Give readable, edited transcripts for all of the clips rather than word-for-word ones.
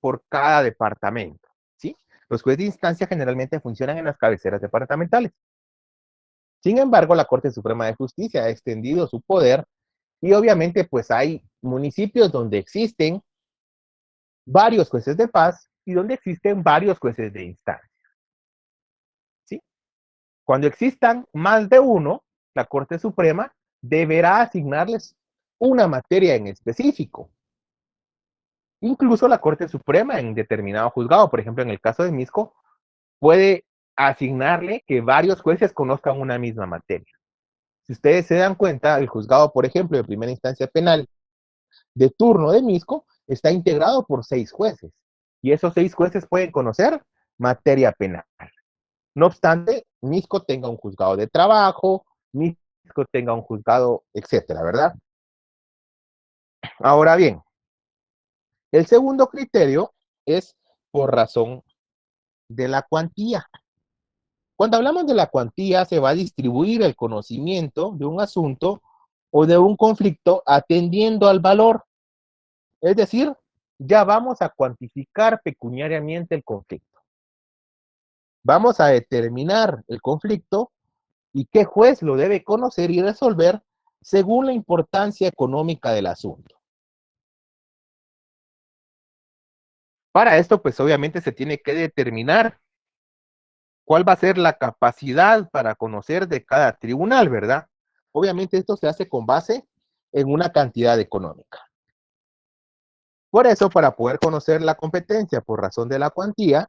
por cada departamento, ¿sí? Los jueces de instancia generalmente funcionan en las cabeceras departamentales. Sin embargo, la Corte Suprema de Justicia ha extendido su poder y obviamente pues hay municipios donde existen varios jueces de paz y donde existen varios jueces de instancia, ¿sí? Cuando existan más de uno, la Corte Suprema deberá asignarles una materia en específico. Incluso la Corte Suprema en determinado juzgado, por ejemplo, en el caso de Misco, puede asignarle que varios jueces conozcan una misma materia. Si ustedes se dan cuenta, el juzgado, por ejemplo, de primera instancia penal de turno de Misco está integrado por 6 jueces. Y esos 6 jueces pueden conocer materia penal. No obstante, Misco tenga un juzgado de trabajo, Misco tenga un juzgado, etcétera, ¿verdad? Ahora bien, el segundo criterio es por razón de la cuantía. Cuando hablamos de la cuantía, se va a distribuir el conocimiento de un asunto o de un conflicto atendiendo al valor. Es decir, ya vamos a cuantificar pecuniariamente el conflicto. Vamos a determinar el conflicto y qué juez lo debe conocer y resolver según la importancia económica del asunto. Para esto, pues obviamente se tiene que determinar cuál va a ser la capacidad para conocer de cada tribunal, ¿verdad? Obviamente esto se hace con base en una cantidad económica. Por eso, para poder conocer la competencia por razón de la cuantía,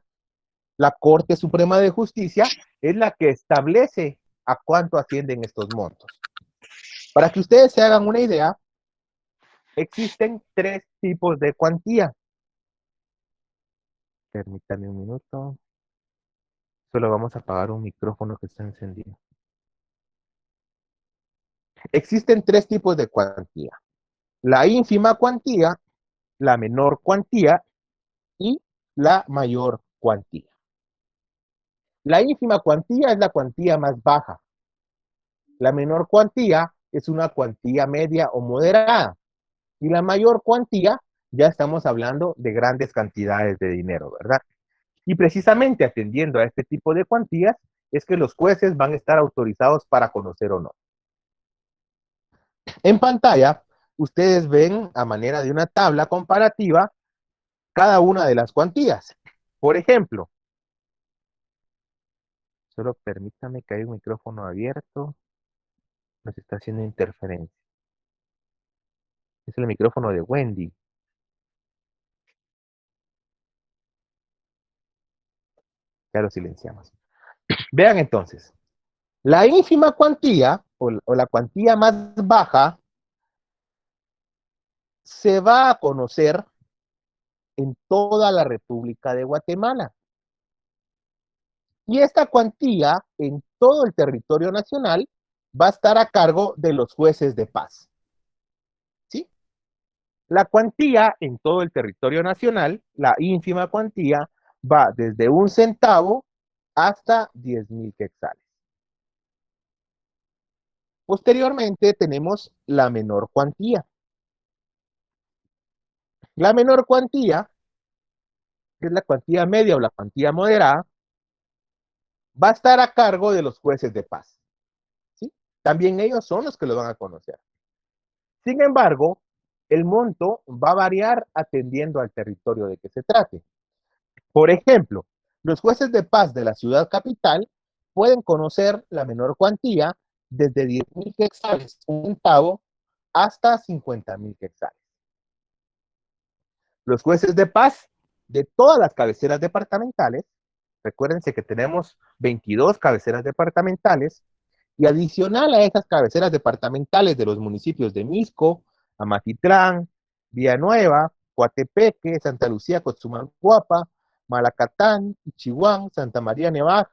la Corte Suprema de Justicia es la que establece a cuánto ascienden estos montos. Para que ustedes se hagan una idea, existen 3 tipos de cuantía. Permítanme un minuto. Solo vamos a apagar un micrófono que está encendido. Existen 3 tipos de cuantía. La ínfima cuantía, la menor cuantía y la mayor cuantía. La ínfima cuantía es la cuantía más baja. La menor cuantía es una cuantía media o moderada. Y la mayor cuantía, ya estamos hablando de grandes cantidades de dinero, ¿verdad? Y precisamente atendiendo a este tipo de cuantías, es que los jueces van a estar autorizados para conocer o no. En pantalla, ustedes ven a manera de una tabla comparativa cada una de las cuantías. Por ejemplo, solo permítame que haya un micrófono abierto, nos está haciendo interferencia. Es el micrófono de Wendy. Ya lo silenciamos. Vean entonces, la ínfima cuantía o la cuantía más baja se va a conocer en toda la República de Guatemala. Y esta cuantía en todo el territorio nacional va a estar a cargo de los jueces de paz. ¿Sí? La cuantía en todo el territorio nacional, la ínfima cuantía, va desde 1 centavo hasta 10,000 quetzales. Posteriormente tenemos la menor cuantía. La menor cuantía, que es la cuantía media o la cuantía moderada, va a estar a cargo de los jueces de paz. ¿Sí? También ellos son los que lo van a conocer. Sin embargo, el monto va a variar atendiendo al territorio de que se trate. Por ejemplo, los jueces de paz de la ciudad capital pueden conocer la menor cuantía desde 10,000 quetzales, 1 centavo, hasta 50,000 quetzales. Los jueces de paz de todas las cabeceras departamentales, recuérdense que tenemos 22 cabeceras departamentales, y adicional a esas cabeceras departamentales de los municipios de Misco, Amatitlán, Villanueva, Coatepeque, Santa Lucía, Cotzumalguapa, Malacatán, Ichihuán, Santa María Nevada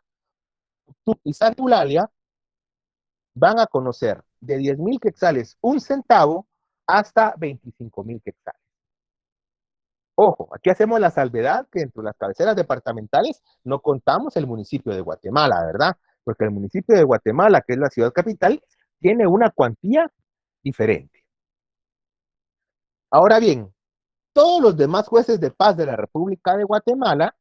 y Santa Eulalia, van a conocer de 10,000 quetzales 1 centavo hasta 25,000 quetzales. Ojo, aquí hacemos la salvedad que entre las cabeceras departamentales no contamos el municipio de Guatemala, ¿verdad? Porque el municipio de Guatemala, que es la ciudad capital, tiene una cuantía diferente. Ahora bien, todos los demás jueces de paz de la República de Guatemala,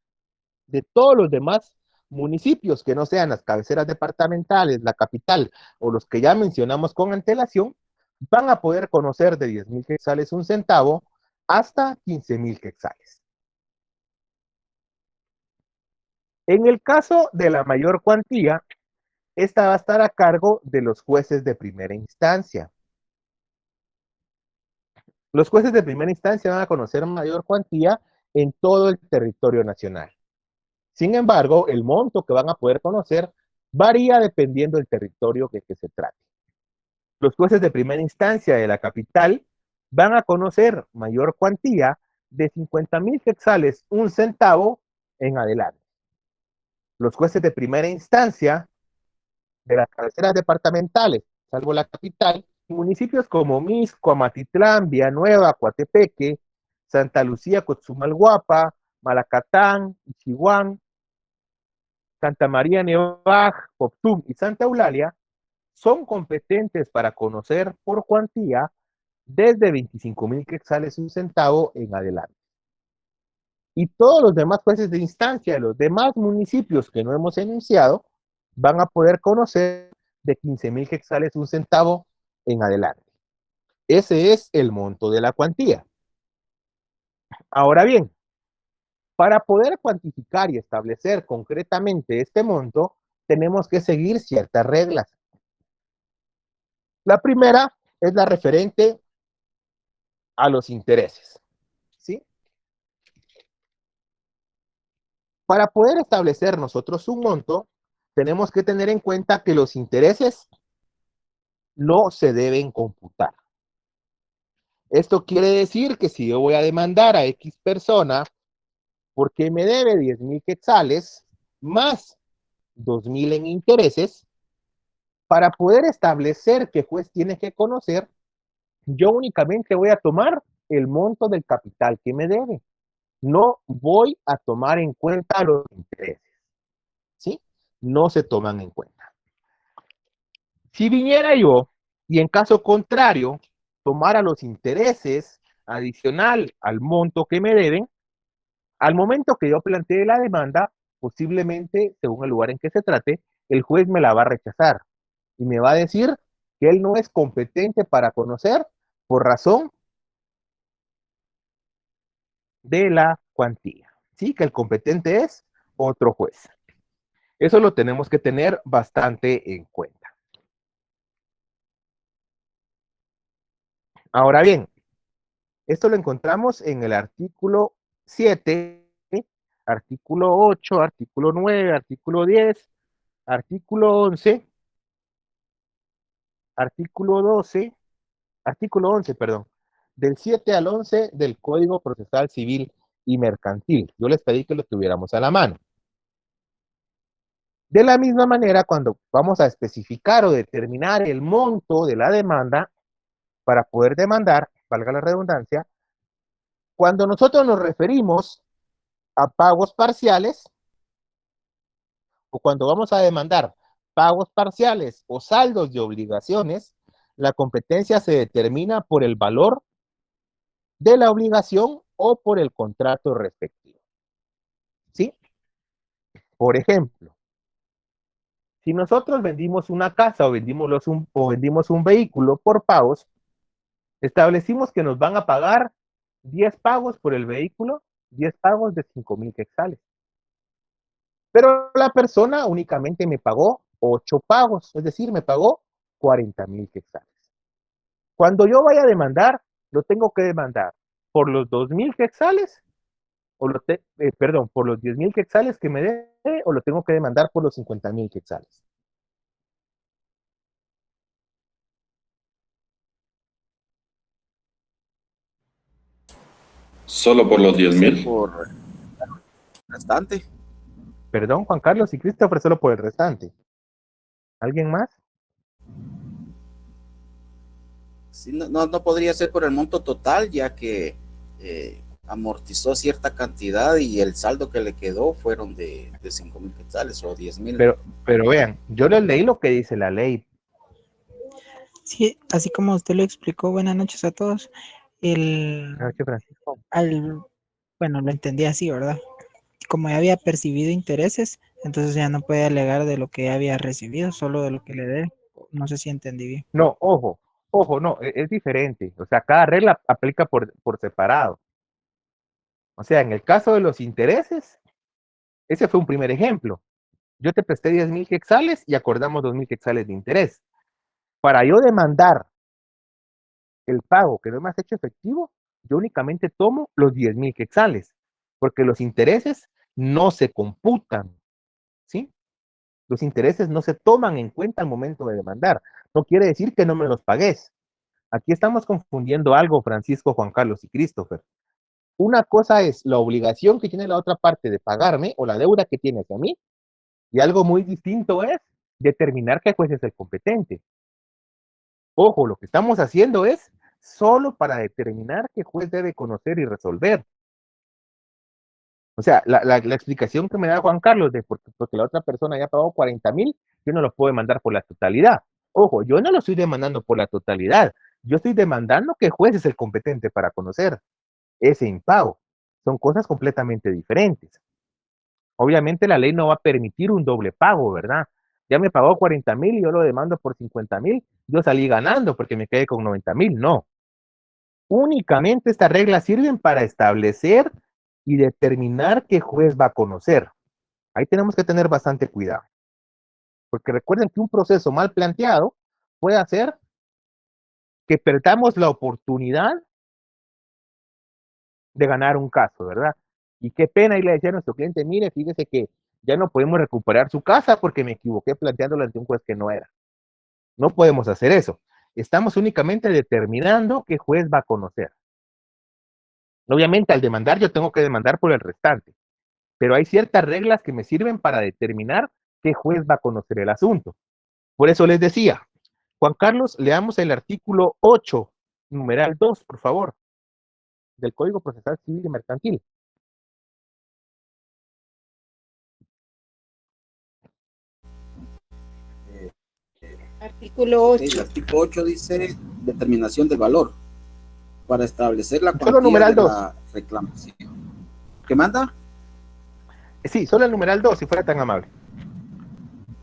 de todos los demás municipios que no sean las cabeceras departamentales, la capital o los que ya mencionamos con antelación, van a poder conocer de 10,000 quetzales un centavo hasta 15,000 quetzales. En el caso de la mayor cuantía, esta va a estar a cargo de los jueces de primera instancia. Los jueces de primera instancia van a conocer mayor cuantía en todo el territorio nacional. Sin embargo, el monto que van a poder conocer varía dependiendo del territorio que se trate. Los jueces de primera instancia de la capital van a conocer mayor cuantía de 50,000 quetzales, un centavo en adelante. Los jueces de primera instancia de las cabeceras departamentales, salvo la capital, municipios como Misco, Amatitlán, Villanueva, Coatepeque, Santa Lucía, Cotzumalguapa, Malacatán, Ichihuán, Santa María Nevaj, Coptum y Santa Eulalia, son competentes para conocer por cuantía desde 25,000 quetzales un centavo en adelante. Y todos los demás jueces de instancia de los demás municipios que no hemos enunciado van a poder conocer de 15,000 quetzales un centavo en adelante. Ese es el monto de la cuantía. Ahora bien, para poder cuantificar y establecer concretamente este monto, tenemos que seguir ciertas reglas. La primera es la referente a los intereses, ¿sí? Para poder establecer nosotros un monto, tenemos que tener en cuenta que los intereses no se deben computar. Esto quiere decir que si yo voy a demandar a X persona porque me debe 10,000 quetzales más 2,000 en intereses, para poder establecer qué juez tiene que conocer, yo únicamente voy a tomar el monto del capital que me debe. No voy a tomar en cuenta los intereses, ¿sí? No se toman en cuenta. Si viniera yo y en caso contrario tomara los intereses adicional al monto que me deben, al momento que yo plantee la demanda, posiblemente, según el lugar en que se trate, el juez me la va a rechazar y me va a decir que él no es competente para conocer por razón de la cuantía. Sí, que el competente es otro juez. Eso lo tenemos que tener bastante en cuenta. Ahora bien, esto lo encontramos en el artículo 7, artículo 8, artículo 9, artículo 10, artículo 11, artículo 12, artículo 11, perdón, del 7 al 11 del Código Procesal Civil y Mercantil. Yo les pedí que lo tuviéramos a la mano. De la misma manera, cuando vamos a especificar o determinar el monto de la demanda, para poder demandar, valga la redundancia, cuando nosotros nos referimos a pagos parciales, o cuando vamos a demandar pagos parciales o saldos de obligaciones, la competencia se determina por el valor de la obligación o por el contrato respectivo. ¿Sí? Por ejemplo, si nosotros vendimos una casa o vendimos un vehículo por pagos, establecimos que nos van a pagar 10 pagos por el vehículo, 10 pagos de 5,000 quetzales. Pero la persona únicamente me pagó 8 pagos, es decir, me pagó 40,000 quetzales. Cuando yo vaya a demandar, lo tengo que demandar por los 2,000 quetzales, perdón, por los 10,000 quetzales que me dé, o lo tengo que demandar por los 50,000 quetzales. Solo por los 10,000. Por restante. Perdón, Juan Carlos y Christopher, solo por el restante. ¿Alguien más? Sí, no podría ser por el monto total, ya que amortizó cierta cantidad y el saldo que le quedó fueron de 5,000 quetzales o 10,000. Pero vean, yo les leí lo que dice la ley. Sí, así como usted lo explicó, buenas noches a todos. Buenas el, noches, Francisco. al, bueno, lo entendí así, ¿verdad? Como ya había percibido intereses, entonces ya no puede alegar de lo que ya había recibido, solo de lo que le dé. No sé si entendí bien. No, ojo, no, es diferente. O sea, cada regla aplica por separado. O sea, en el caso de los intereses, ese fue un primer ejemplo. Yo te presté 10,000 quetzales y acordamos 2,000 quetzales de interés. Para yo demandar el pago que no me has hecho efectivo, yo únicamente tomo los 10,000 quetzales, porque los intereses no se computan, ¿sí? Los intereses no se toman en cuenta al momento de demandar. No quiere decir que no me los pagues. Aquí estamos confundiendo algo, Francisco, Juan Carlos y Christopher. Una cosa es la obligación que tiene la otra parte de pagarme o la deuda que tiene hacia mí, y algo muy distinto es determinar qué juez es el competente. Ojo, lo que estamos haciendo es solo para determinar qué juez debe conocer y resolver. O sea, la explicación que me da Juan Carlos de porque la otra persona ya pagó 40,000, yo no lo puedo demandar por la totalidad. Ojo, yo no lo estoy demandando por la totalidad. Yo estoy demandando qué juez es el competente para conocer ese impago. Son cosas completamente diferentes. Obviamente la ley no va a permitir un doble pago, ¿verdad? Ya me pagó 40,000 y yo lo demando por 50,000, yo salí ganando porque me quedé con 90,000, no. Únicamente estas reglas sirven para establecer y determinar qué juez va a conocer. Ahí tenemos que tener bastante cuidado, porque recuerden que un proceso mal planteado puede hacer que perdamos la oportunidad de ganar un caso, ¿verdad? Y qué pena, y le decía a nuestro cliente, mire, fíjese que ya no podemos recuperar su casa porque me equivoqué planteándolo ante un juez que no era. No podemos hacer eso. Estamos únicamente determinando qué juez va a conocer. Obviamente, al demandar, yo tengo que demandar por el restante, pero hay ciertas reglas que me sirven para determinar qué juez va a conocer el asunto. Por eso les decía, Juan Carlos, leamos el artículo 8, numeral 2, por favor, del Código Procesal Civil y Mercantil. Artículo Ok, el 8. artículo 8 dice determinación del valor para establecer la Solo cuantía numeral de 2. la reclamación. ¿Qué manda? Sí, solo el numeral 2, si fuera tan amable.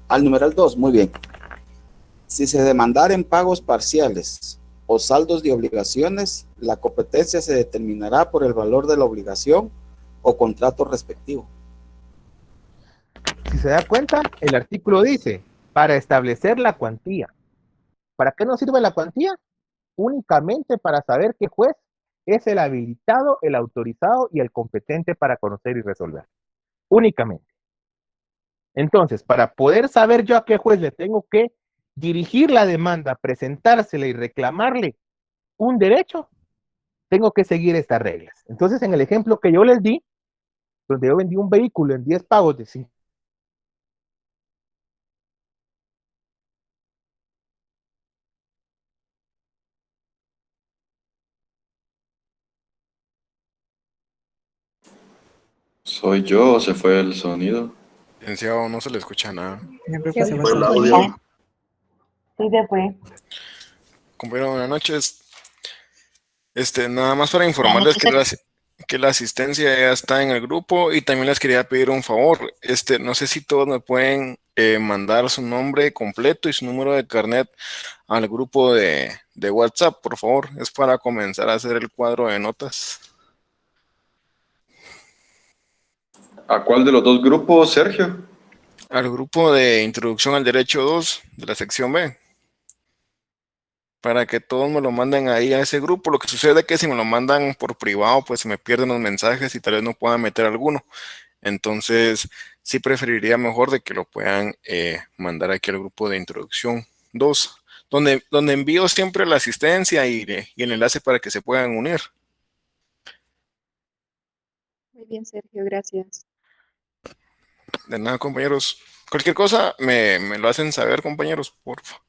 Al numeral 2, muy bien. Si se demandaren pagos parciales o saldos de obligaciones, la competencia se determinará por el valor de la obligación o contrato respectivo. Si se da cuenta, el artículo dice, para establecer la cuantía. ¿Para qué nos sirve la cuantía? Únicamente para saber qué juez es el habilitado, el autorizado y el competente para conocer y resolver. Únicamente. Entonces, para poder saber yo a qué juez le tengo que dirigir la demanda, presentársela y reclamarle un derecho, tengo que seguir estas reglas. Entonces, en el ejemplo que yo les di, donde yo vendí un vehículo en 10 pagos de 5. ¿Soy yo o se fue el sonido? Licenciado, no se le escucha nada. Yo creo Se que se va a fue el hacer. audio. Sí, se fue. Compañero, buenas noches. Nada más para Buenas informarles noches. que la asistencia ya está en el grupo y también les quería pedir un favor. No sé si todos me pueden mandar su nombre completo y su número de carnet al grupo de WhatsApp, por favor. Es para comenzar a hacer el cuadro de notas. ¿A cuál de los dos grupos, Sergio? Al grupo de Introducción al Derecho 2 de la sección B. Para que todos me lo manden ahí a ese grupo. Lo que sucede es que si me lo mandan por privado, pues se me pierden los mensajes y tal vez no pueda meter alguno. Entonces, sí preferiría mejor de que lo puedan mandar aquí al grupo de introducción 2, donde envío siempre la asistencia y el enlace para que se puedan unir. Muy bien, Sergio, gracias. De nada, compañeros. Cualquier cosa me lo hacen saber, compañeros, por favor.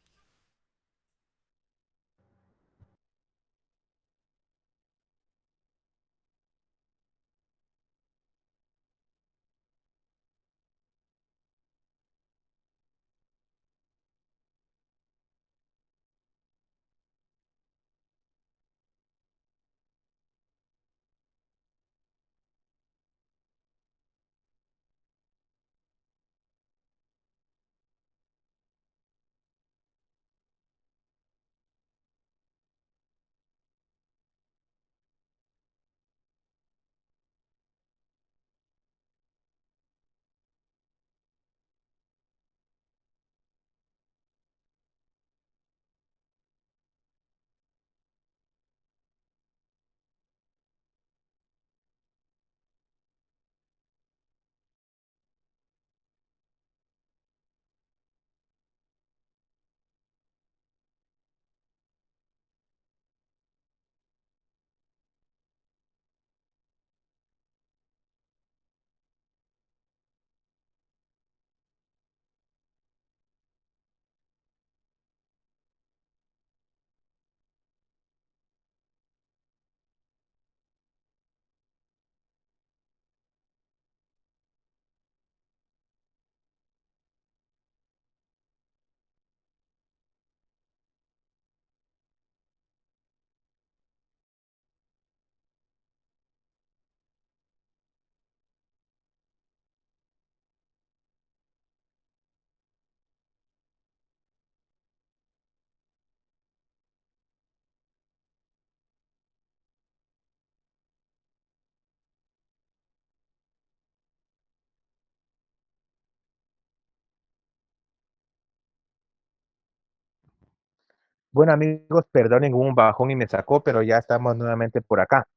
Bueno, amigos, perdonen, hubo un bajón y me sacó, pero ya estamos nuevamente por acá.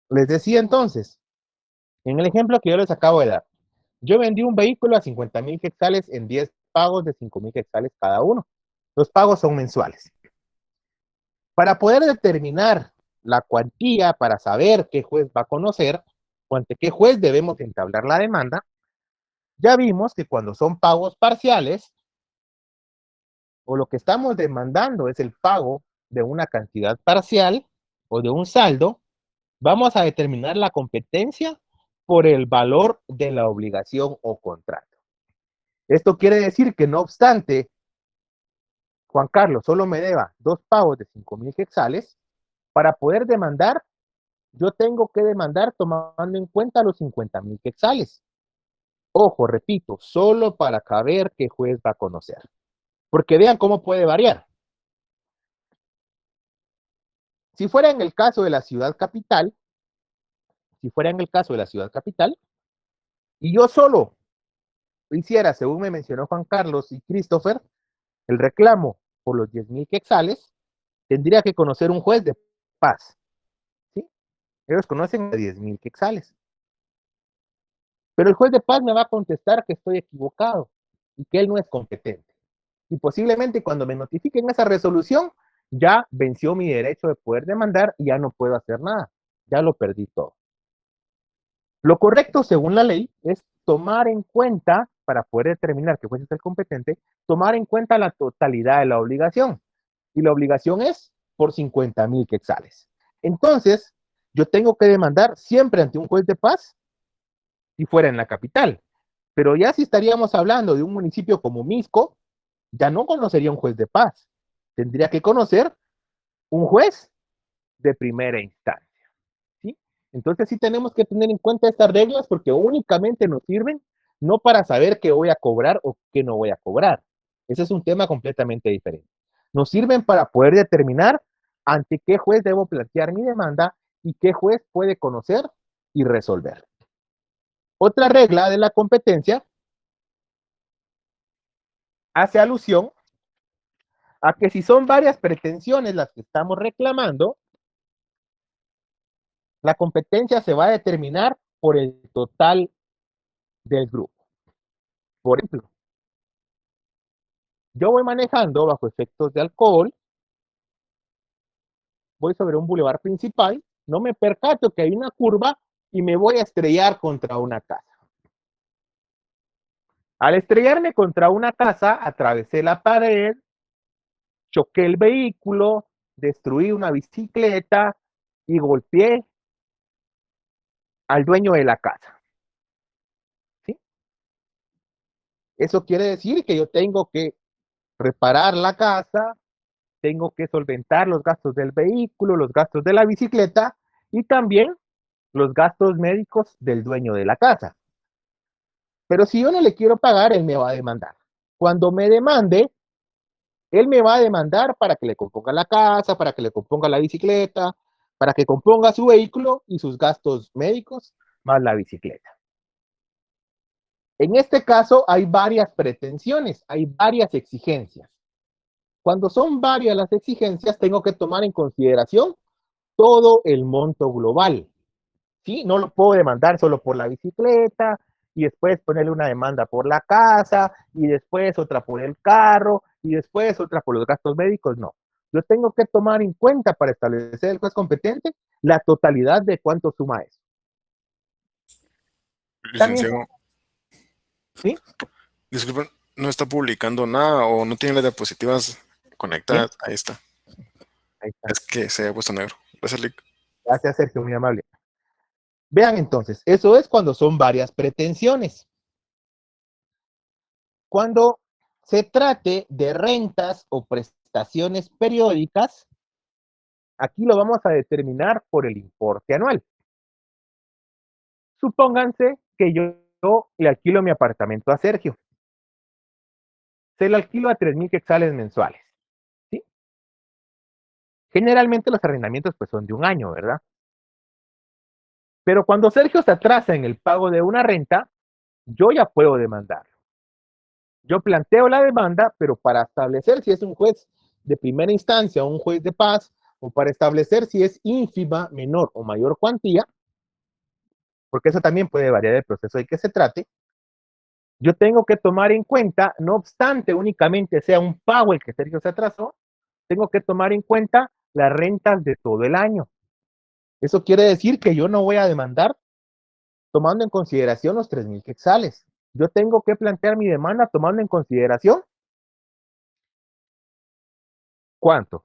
Les decía entonces, en el ejemplo que yo les acabo de dar, yo vendí un vehículo a 50,000 quetzales en 10 pagos de 5,000 quetzales cada uno. Los pagos son mensuales. Para poder determinar la cuantía, para saber qué juez va a conocer, o ante qué juez debemos entablar la demanda, ya vimos que cuando son pagos parciales, o lo que estamos demandando es el pago de una cantidad parcial o de un saldo, vamos a determinar la competencia por el valor de la obligación o contrato. Esto quiere decir que no obstante, Juan Carlos solo me deba 2 pagos de 5,000 quetzales, para poder demandar, yo tengo que demandar tomando en cuenta los 50,000 quetzales. Ojo, repito, solo para saber qué juez va a conocer. Porque vean cómo puede variar. Si fuera en el caso de la ciudad capital, y yo solo hiciera, según me mencionó Juan Carlos y Christopher, el reclamo por los 10,000 quetzales, tendría que conocer un juez de paz. ¿Sí? Ellos conocen a 10,000 quetzales. Pero el juez de paz me va a contestar que estoy equivocado y que él no es competente. Y posiblemente cuando me notifiquen esa resolución, ya venció mi derecho de poder demandar y ya no puedo hacer nada. Ya lo perdí todo. Lo correcto, según la ley, es tomar en cuenta, para poder determinar que juez es el competente, tomar en cuenta la totalidad de la obligación. Y la obligación es por 50,000 quetzales. Entonces, yo tengo que demandar siempre ante un juez de paz si fuera en la capital. Pero ya si estaríamos hablando de un municipio como Misco, ya no conocería un juez de paz. Tendría que conocer un juez de primera instancia. ¿Sí? Entonces sí tenemos que tener en cuenta estas reglas porque únicamente nos sirven no para saber qué voy a cobrar o qué no voy a cobrar. Ese es un tema completamente diferente. Nos sirven para poder determinar ante qué juez debo plantear mi demanda y qué juez puede conocer y resolver. Otra regla de la competencia hace alusión a que si son varias pretensiones las que estamos reclamando, la competencia se va a determinar por el total del grupo. Por ejemplo, yo voy manejando bajo efectos de alcohol, voy sobre un bulevar principal, no me percato que hay una curva y me voy a estrellar contra una casa. Al estrellarme contra una casa, atravesé la pared, choqué el vehículo, destruí una bicicleta y golpeé al dueño de la casa. ¿Sí? Eso quiere decir que yo tengo que reparar la casa, tengo que solventar los gastos del vehículo, los gastos de la bicicleta y también los gastos médicos del dueño de la casa. Pero si yo no le quiero pagar, él me va a demandar. Cuando me demande, él me va a demandar para que le componga la casa, para que le componga la bicicleta, para que componga su vehículo y sus gastos médicos más la bicicleta. En este caso hay varias pretensiones, hay varias exigencias. Cuando son varias las exigencias, tengo que tomar en consideración todo el monto global. ¿Sí? No lo puedo demandar solo por la bicicleta y después ponerle una demanda por la casa y después otra por el carro y después otra por los gastos médicos. No. Yo tengo que tomar en cuenta para establecer el juez competente la totalidad de cuánto suma eso. También, Licenciado, ¿sí? disculpen, no está publicando nada o no tiene las diapositivas conectadas. Ahí está. Ahí está. Es que se ha puesto negro. Gracias, Lick. Gracias, Sergio, muy amable. Vean entonces, eso es cuando son varias pretensiones. Cuando se trate de rentas o prestaciones periódicas, aquí lo vamos a determinar por el importe anual. Supónganse que yo le alquilo mi apartamento a Sergio. Se lo alquilo a 3,000 quetzales mensuales. ¿Sí? Generalmente los arrendamientos pues son de un año, ¿verdad? Pero cuando Sergio se atrasa en el pago de una renta, yo ya puedo demandar. Yo planteo la demanda, pero para establecer si es un juez de primera instancia o un juez de paz, o para establecer si es ínfima, menor o mayor cuantía, porque eso también puede variar el proceso de que se trate, yo tengo que tomar en cuenta, no obstante únicamente sea un pago el que Sergio se atrasó, tengo que tomar en cuenta las rentas de todo el año. Eso quiere decir que yo no voy a demandar tomando en consideración los 3,000 quetzales. Yo tengo que plantear mi demanda tomando en consideración ¿cuánto?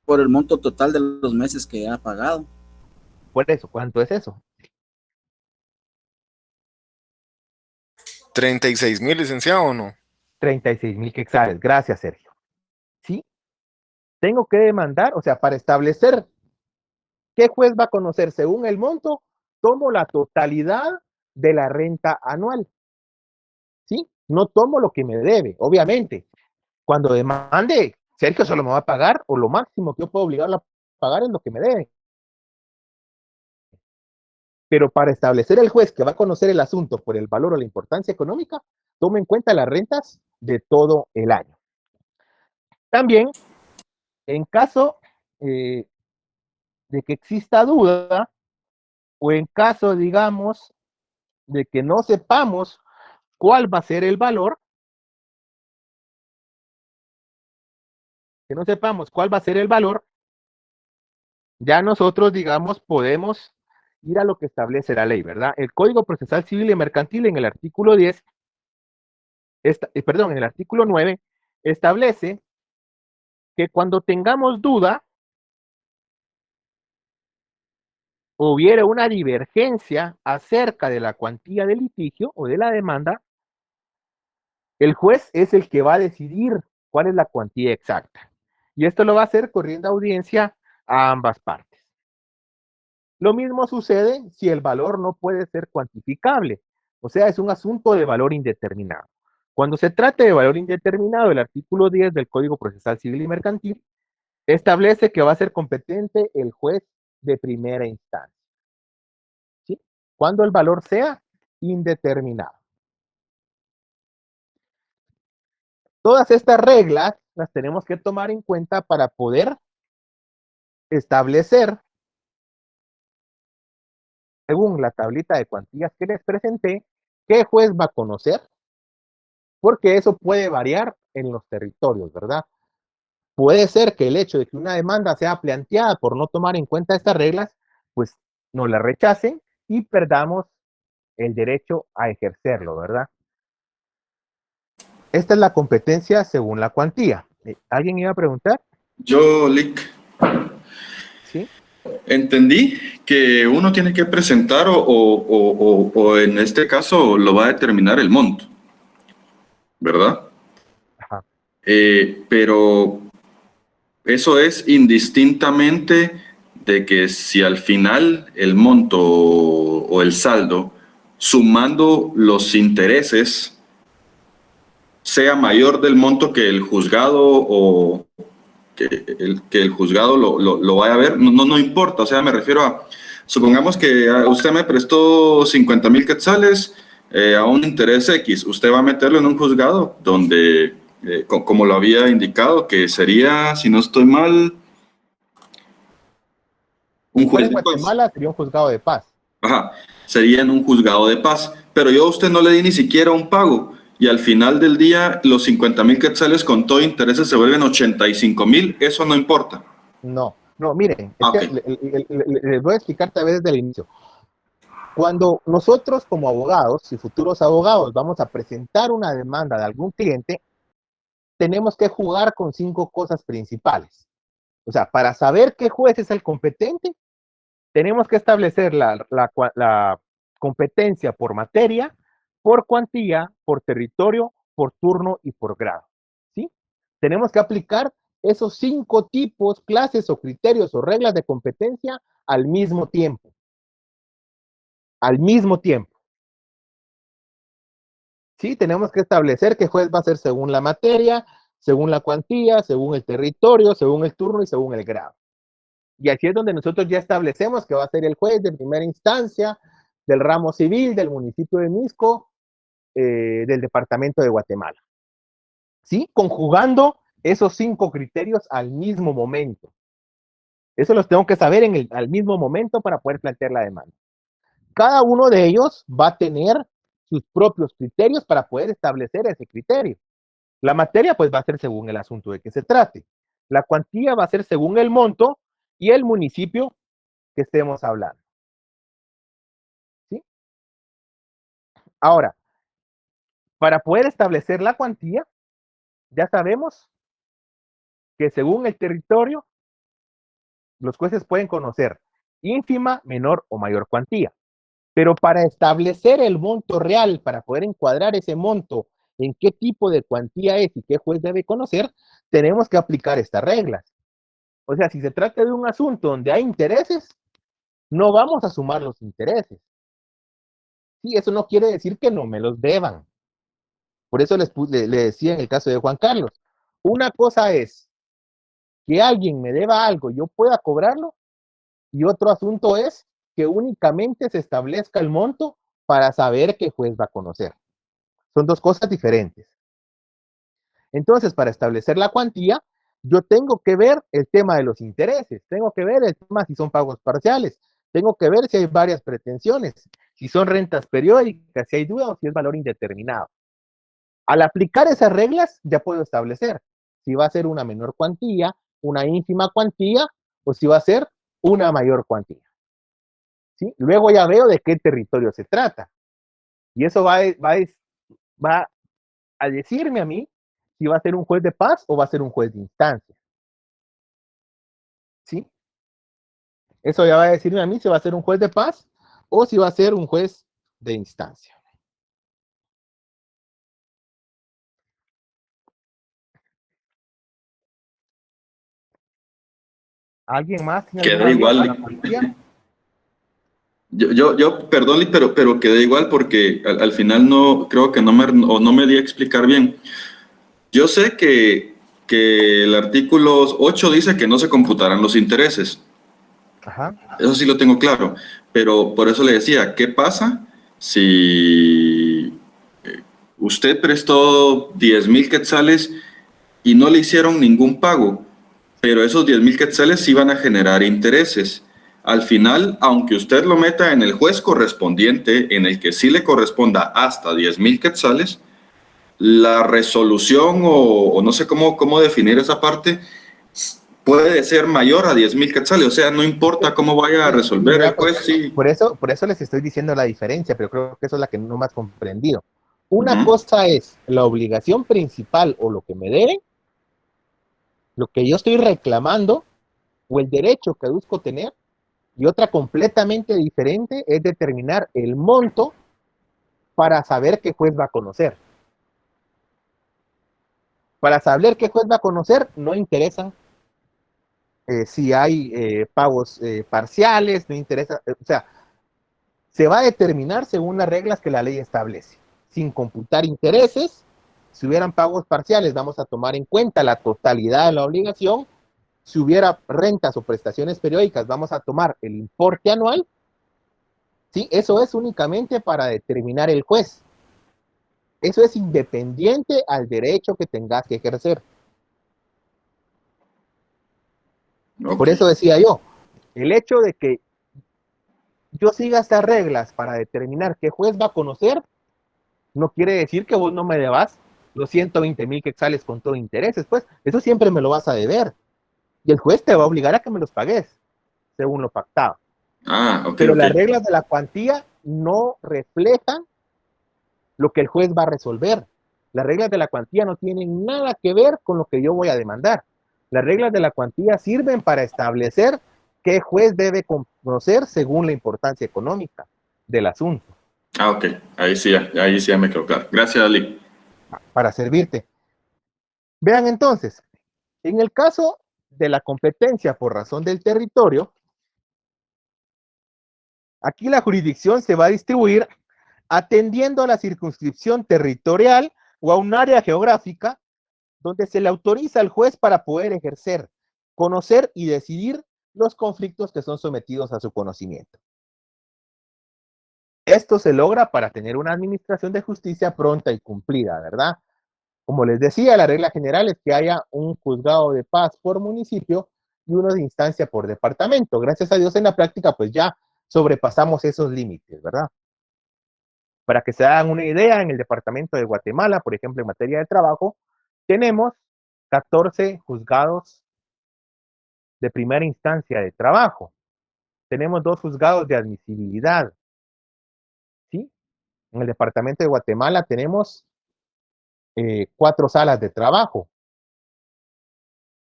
Por el monto total de los meses que ha pagado. Por eso, ¿cuánto es eso? 36,000, licenciado, ¿o no? 36,000 quetzales. Gracias, Sergio. ¿Sí? Tengo que demandar, o sea, para establecer qué juez va a conocer según el monto, tomo la totalidad de la renta anual. ¿Sí? No tomo lo que me debe, obviamente. Cuando demande, Sergio solo me va a pagar, o lo máximo que yo puedo obligarlo a pagar es lo que me debe. Pero para establecer el juez que va a conocer el asunto por el valor o la importancia económica, toma en cuenta las rentas de todo el año. También, en caso de que exista duda, o en caso, digamos, de que no sepamos cuál va a ser el valor, ya nosotros, digamos, podemos ir a lo que establece la ley, ¿verdad? El Código Procesal Civil y Mercantil en el artículo 10, en el artículo 9, establece que cuando tengamos duda, hubiera una divergencia acerca de la cuantía del litigio o de la demanda, el juez es el que va a decidir cuál es la cuantía exacta. Y esto lo va a hacer corriendo audiencia a ambas partes. Lo mismo sucede si el valor no puede ser cuantificable, o sea, es un asunto de valor indeterminado. Cuando se trate de valor indeterminado, el artículo 10 del Código Procesal Civil y Mercantil establece que va a ser competente el juez de primera instancia, ¿sí? Cuando el valor sea indeterminado. Todas estas reglas las tenemos que tomar en cuenta para poder establecer, según la tablita de cuantías que les presenté, qué juez va a conocer, porque eso puede variar en los territorios, ¿verdad? Puede ser que el hecho de que una demanda sea planteada por no tomar en cuenta estas reglas, pues nos la rechacen y perdamos el derecho a ejercerlo, ¿verdad? Esta es la competencia según la cuantía. ¿Alguien iba a preguntar? Yo, Lick, ¿Sí? entendí que uno tiene que presentar o en este caso lo va a determinar el monto, ¿verdad? Ajá. Pero eso es indistintamente de que si al final el monto o el saldo, sumando los intereses, sea mayor del monto que el juzgado o que el juzgado lo vaya a ver, no importa, o sea, me refiero a, supongamos que usted me prestó 50,000 quetzales a un interés X, usted va a meterlo en un juzgado donde, como lo había indicado, que sería, si no estoy mal, un Si fuera juez en de paz. Guatemala, sería un juzgado de paz. Ajá, sería en un juzgado de paz, pero yo a usted no le di ni siquiera un pago. Y al final del día, los 50,000 quetzales con todo intereses se vuelven 85,000, eso no importa. No, no, miren, es Ah, que ok. les voy a explicar tal vez desde el inicio. Cuando nosotros como abogados y futuros abogados vamos a presentar una demanda de algún cliente, tenemos que jugar con 5 cosas principales. O sea, para saber qué juez es el competente, tenemos que establecer la competencia por materia, por cuantía, por territorio, por turno y por grado. ¿Sí? Tenemos que aplicar esos 5 tipos, clases o criterios o reglas de competencia al mismo tiempo. Al mismo tiempo. ¿Sí? Tenemos que establecer qué juez va a ser según la materia, según la cuantía, según el territorio, según el turno y según el grado. Y aquí es donde nosotros ya establecemos que va a ser el juez de primera instancia del ramo civil del municipio de Misco del Departamento de Guatemala. ¿Sí? Conjugando esos 5 criterios al mismo momento. Eso los tengo que saber al mismo momento para poder plantear la demanda. Cada uno de ellos va a tener sus propios criterios para poder establecer ese criterio. La materia pues va a ser según el asunto de que se trate. La cuantía va a ser según el monto y el municipio que estemos hablando. ¿Sí? Ahora, para poder establecer la cuantía, ya sabemos que según el territorio, los jueces pueden conocer ínfima, menor o mayor cuantía. Pero para establecer el monto real, para poder encuadrar ese monto en qué tipo de cuantía es y qué juez debe conocer, tenemos que aplicar estas reglas. O sea, si se trata de un asunto donde hay intereses, no vamos a sumar los intereses. Sí, eso no quiere decir que no me los deban. Por eso le decía en el caso de Juan Carlos, una cosa es que alguien me deba algo y yo pueda cobrarlo, y otro asunto es que únicamente se establezca el monto para saber qué juez va a conocer. Son dos cosas diferentes. Entonces, para establecer la cuantía, yo tengo que ver el tema de los intereses, tengo que ver el tema si son pagos parciales, tengo que ver si hay varias pretensiones, si son rentas periódicas, si hay duda o si es valor indeterminado. Al aplicar esas reglas, ya puedo establecer si va a ser una menor cuantía, una ínfima cuantía, o si va a ser una mayor cuantía. ¿Sí? Luego ya veo de qué territorio se trata. Y eso va a decirme a mí si va a ser un juez de paz o va a ser un juez de instancia. ¿Sí? Eso ya va a decirme a mí si va a ser un juez de paz o si va a ser un juez de instancia. ¿Alguien más tiene Queda alguna duda igual. a la policía? Perdón, pero quedé igual porque al final no, creo que no me di a explicar bien. Yo sé que el artículo 8 dice que no se computarán los intereses. Ajá. Eso sí lo tengo claro, pero por eso le decía, ¿qué pasa si usted prestó 10,000 quetzales y no le hicieron ningún pago, pero esos 10,000 quetzales sí van a generar intereses? Al final, aunque usted lo meta en el juez correspondiente, en el que sí le corresponda hasta 10,000 quetzales, la resolución o no sé cómo definir esa parte, puede ser mayor a 10,000 quetzales. O sea, no importa cómo vaya a resolver el Mira, juez, sí. por eso les estoy diciendo la diferencia, pero creo que eso es la que no me has comprendido. Una Ujú. cosa es la obligación principal o lo que me deben, lo que yo estoy reclamando o el derecho que busco tener, y otra completamente diferente es determinar el monto para saber qué juez va a conocer. Para saber qué juez va a conocer, no interesan si hay pagos parciales, no interesa, o sea, se va a determinar según las reglas que la ley establece, sin computar intereses. Si hubieran pagos parciales, vamos a tomar en cuenta la totalidad de la obligación. Si hubiera rentas o prestaciones periódicas, vamos a tomar el importe anual. ¿Sí? Eso es únicamente para determinar el juez. Eso es independiente al derecho que tengas que ejercer. Ok. Por eso decía yo, el hecho de que yo siga estas reglas para determinar qué juez va a conocer, no quiere decir que vos no me debas los 120,000 quetzales con todo intereses, pues eso siempre me lo vas a deber. Y el juez te va a obligar a que me los pagues, según lo pactado. Ah, ok, Pero ok. las reglas de la cuantía no reflejan lo que el juez va a resolver. Las reglas de la cuantía no tienen nada que ver con lo que yo voy a demandar. Las reglas de la cuantía sirven para establecer qué juez debe conocer según la importancia económica del asunto. Ah, ok. Ahí sí ya me quedó claro. Gracias, Ali. Para servirte. Vean entonces, en el caso de la competencia por razón del territorio, aquí la jurisdicción se va a distribuir atendiendo a la circunscripción territorial o a un área geográfica donde se le autoriza al juez para poder ejercer, conocer y decidir los conflictos que son sometidos a su conocimiento. Esto se logra para tener una administración de justicia pronta y cumplida, ¿verdad? Como les decía, la regla general es que haya un juzgado de paz por municipio y uno de instancia por departamento. Gracias a Dios en la práctica pues ya sobrepasamos esos límites, ¿verdad? Para que se hagan una idea, en el departamento de Guatemala, por ejemplo, en materia de trabajo, tenemos 14 juzgados de primera instancia de trabajo. Tenemos 2 juzgados de admisibilidad, ¿sí? En el departamento de Guatemala tenemos 4 salas de trabajo.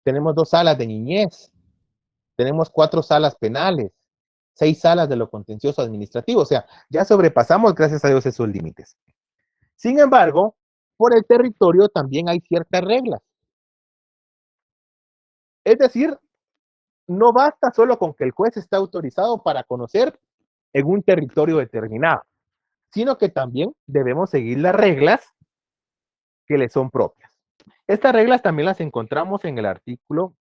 Tenemos 2 salas de niñez. Tenemos 4 salas penales. 6 salas de lo contencioso administrativo. O sea, ya sobrepasamos, gracias a Dios, esos límites. Sin embargo, por el territorio también hay ciertas reglas. Es decir, no basta solo con que el juez esté autorizado para conocer en un territorio determinado, sino que también debemos seguir las reglas que le son propias. Estas reglas también las encontramos en el artículo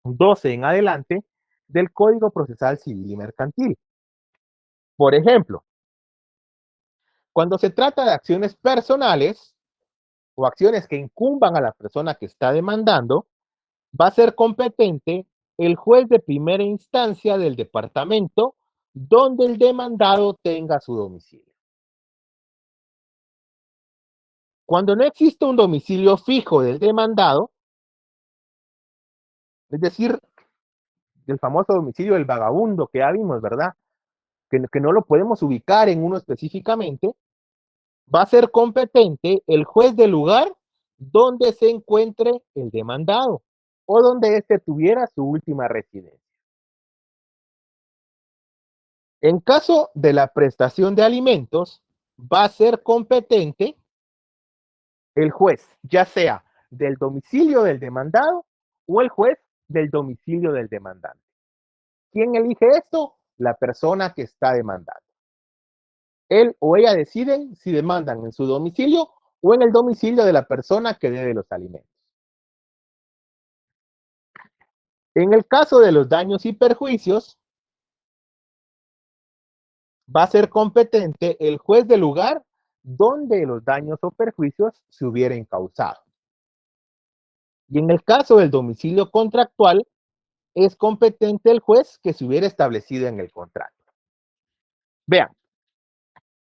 12 en adelante del Código Procesal Civil y Mercantil. Por ejemplo, cuando se trata de acciones personales o acciones que incumban a la persona que está demandando, va a ser competente el juez de primera instancia del departamento donde el demandado tenga su domicilio. Cuando no existe un domicilio fijo del demandado, es decir, el famoso domicilio del vagabundo que ya vimos, ¿verdad? Que no lo podemos ubicar en uno específicamente, va a ser competente el juez del lugar donde se encuentre el demandado o donde éste tuviera su última residencia. En caso de la prestación de alimentos, va a ser competente el juez, ya sea del domicilio del demandado o el juez del domicilio del demandante. ¿Quién elige esto? La persona que está demandando. Él o ella deciden si demandan en su domicilio o en el domicilio de la persona que debe los alimentos. En el caso de los daños y perjuicios, va a ser competente el juez del lugar donde los daños o perjuicios se hubieran causado. Y en el caso del domicilio contractual, es competente el juez que se hubiera establecido en el contrato. Vean,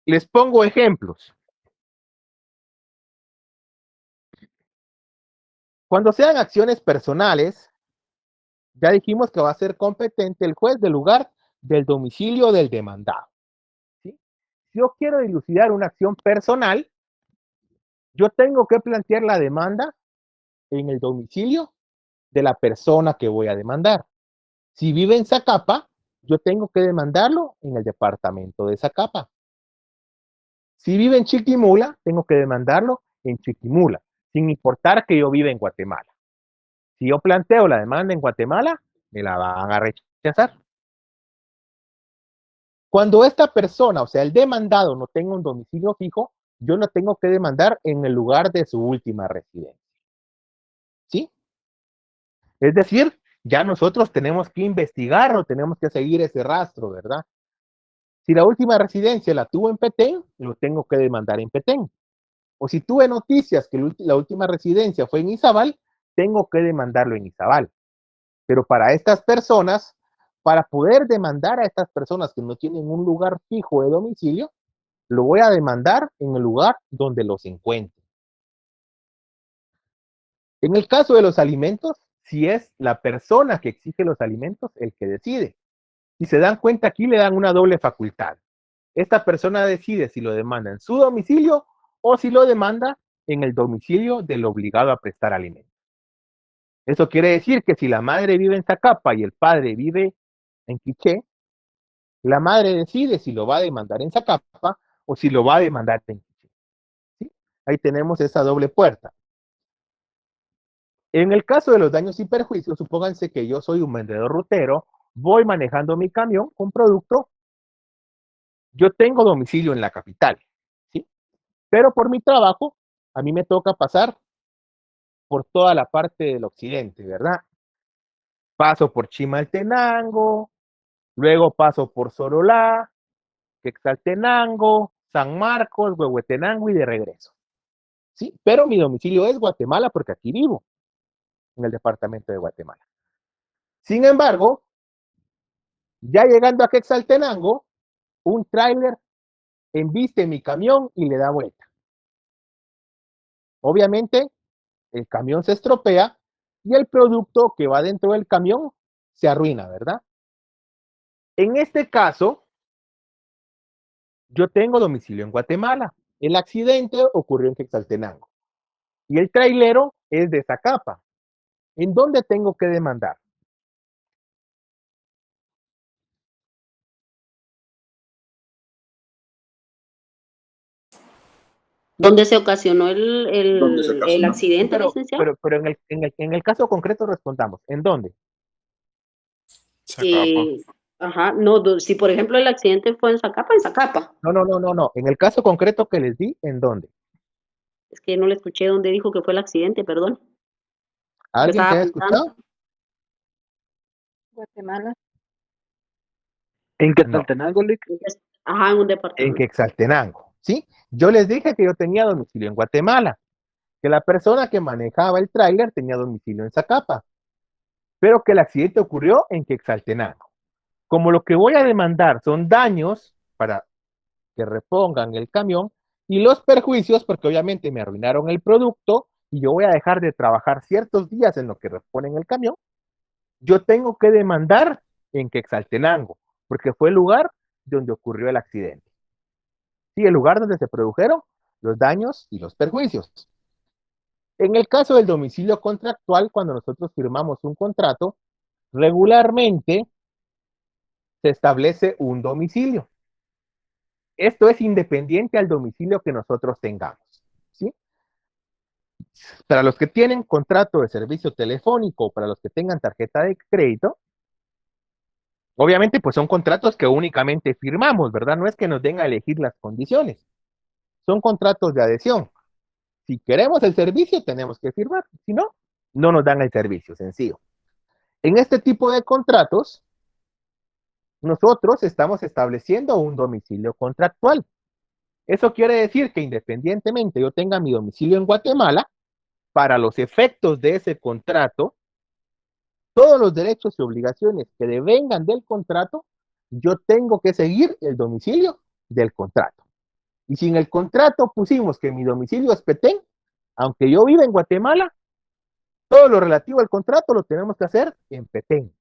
les pongo ejemplos. Cuando sean acciones personales, ya dijimos que va a ser competente el juez del lugar del domicilio del demandado. ¿Sí? Si yo quiero dilucidar una acción personal, yo tengo que plantear la demanda en el domicilio de la persona que voy a demandar. Si vive en Zacapa, yo tengo que demandarlo en el departamento de Zacapa. Si vive en Chiquimula, tengo que demandarlo en Chiquimula, sin importar que yo viva en Guatemala. Si yo planteo la demanda en Guatemala, me la van a rechazar. Cuando esta persona, o sea, el demandado, no tenga un domicilio fijo, yo lo tengo que demandar en el lugar de su última residencia. ¿Sí? Es decir, ya nosotros tenemos que investigarlo, tenemos que seguir ese rastro, ¿verdad? Si la última residencia la tuvo en Petén, lo tengo que demandar en Petén. O si tuve noticias que la última residencia fue en Izabal, tengo que demandarlo en Izabal. Pero para estas personas, para poder demandar a estas personas que no tienen un lugar fijo de domicilio, lo voy a demandar en el lugar donde los encuentre. En el caso de los alimentos, si es la persona que exige los alimentos el que decide. Si se dan cuenta, aquí le dan una doble facultad. Esta persona decide si lo demanda en su domicilio o si lo demanda en el domicilio del obligado a prestar alimentos. Eso quiere decir que si la madre vive en Zacapa y el padre vive en Quiché, la madre decide si lo va a demandar en Zacapa o si lo va a demandar en Quiché. ¿Sí? Ahí tenemos esa doble puerta. En el caso de los daños y perjuicios, supónganse que yo soy un vendedor rutero, voy manejando mi camión con producto, yo tengo domicilio en la capital, ¿sí? Pero por mi trabajo, a mí me toca pasar por toda la parte del occidente, ¿verdad? Paso por Chimaltenango, luego paso por Sorolá, Quetzaltenango, San Marcos, Huehuetenango y de regreso. ¿Sí? Pero mi domicilio es Guatemala porque aquí vivo, en el departamento de Guatemala. Sin embargo, ya llegando a Quetzaltenango, un tráiler embiste mi camión y le da vuelta. Obviamente, el camión se estropea y el producto que va dentro del camión se arruina, ¿verdad? En este caso, yo tengo domicilio en Guatemala. El accidente ocurrió en Quetzaltenango y el trailero es de Zacapa. ¿En dónde tengo que demandar? ¿Dónde se ocasionó ¿Dónde se el ocasionó? accidente, licenciado? Pero en el caso concreto respondamos. ¿En dónde? Zacapa. Ajá, no, si por ejemplo el accidente fue en Zacapa, en Zacapa. No. En el caso concreto que les di, ¿en dónde? Es que no le escuché dónde dijo que fue el accidente, perdón. Lo ¿Alguien que estaba haya apuntando. escuchado? Guatemala. En No, Quetzaltenango, Lick. Ajá, en un en departamento. Quetzaltenango, ¿sí? Yo les dije que yo tenía domicilio en Guatemala, que la persona que manejaba el tráiler tenía domicilio en Zacapa, pero que el accidente ocurrió en Quetzaltenango. Como lo que voy a demandar son daños para que repongan el camión y los perjuicios, porque obviamente me arruinaron el producto y yo voy a dejar de trabajar ciertos días en lo que reponen el camión, yo tengo que demandar en Quetzaltenango, porque fue el lugar donde ocurrió el accidente. Sí, el lugar donde se produjeron los daños y los perjuicios. En el caso del domicilio contractual, cuando nosotros firmamos un contrato, regularmente se establece un domicilio. Esto es independiente al domicilio que nosotros tengamos, ¿sí? Para los que tienen contrato de servicio telefónico, para los que tengan tarjeta de crédito, obviamente pues son contratos que únicamente firmamos, ¿verdad? No es que nos den a elegir las condiciones. Son contratos de adhesión. Si queremos el servicio, tenemos que firmar. Si no, no nos dan el servicio, sencillo. En este tipo de contratos, nosotros estamos estableciendo un domicilio contractual. Eso quiere decir que independientemente yo tenga mi domicilio en Guatemala, para los efectos de ese contrato, todos los derechos y obligaciones que devengan del contrato, yo tengo que seguir el domicilio del contrato. Y si en el contrato pusimos que mi domicilio es Petén, aunque yo viva en Guatemala, todo lo relativo al contrato lo tenemos que hacer en Petén.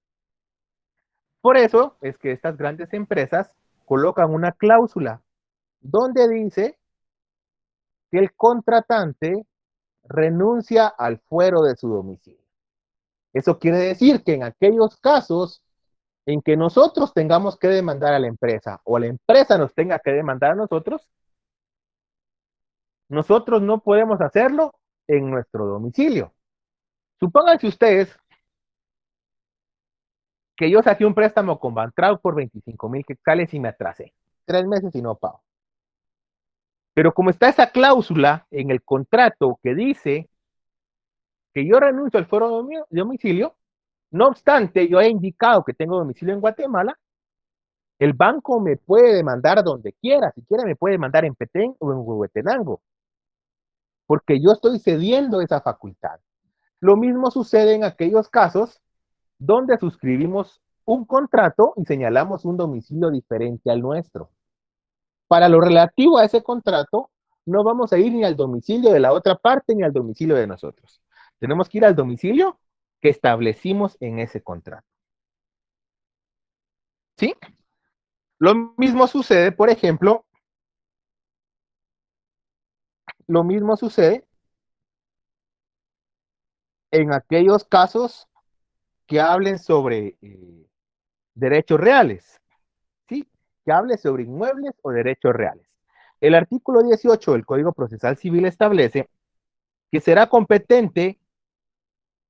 Por eso es que estas grandes empresas colocan una cláusula donde dice que el contratante renuncia al fuero de su domicilio. Eso quiere decir que en aquellos casos en que nosotros tengamos que demandar a la empresa o la empresa nos tenga que demandar a nosotros no podemos hacerlo en nuestro domicilio. Supónganse ustedes que yo saqué un préstamo con Bantrao por 25,000 quetzales y me atrasé 3 meses y no pago. Pero como está esa cláusula en el contrato que dice que yo renuncio al fuero de domicilio, no obstante, yo he indicado que tengo domicilio en Guatemala, el banco me puede demandar donde quiera, si quiere me puede demandar en Petén o en Huehuetenango, porque yo estoy cediendo esa facultad. Lo mismo sucede en aquellos casos donde suscribimos un contrato y señalamos un domicilio diferente al nuestro. Para lo relativo a ese contrato, no vamos a ir ni al domicilio de la otra parte ni al domicilio de nosotros. Tenemos que ir al domicilio que establecimos en ese contrato. ¿Sí? Lo mismo sucede, por ejemplo, lo mismo sucede en aquellos casos que hablen sobre derechos reales, ¿sí? Que hable sobre inmuebles o derechos reales. El artículo 18 del Código Procesal Civil establece que será competente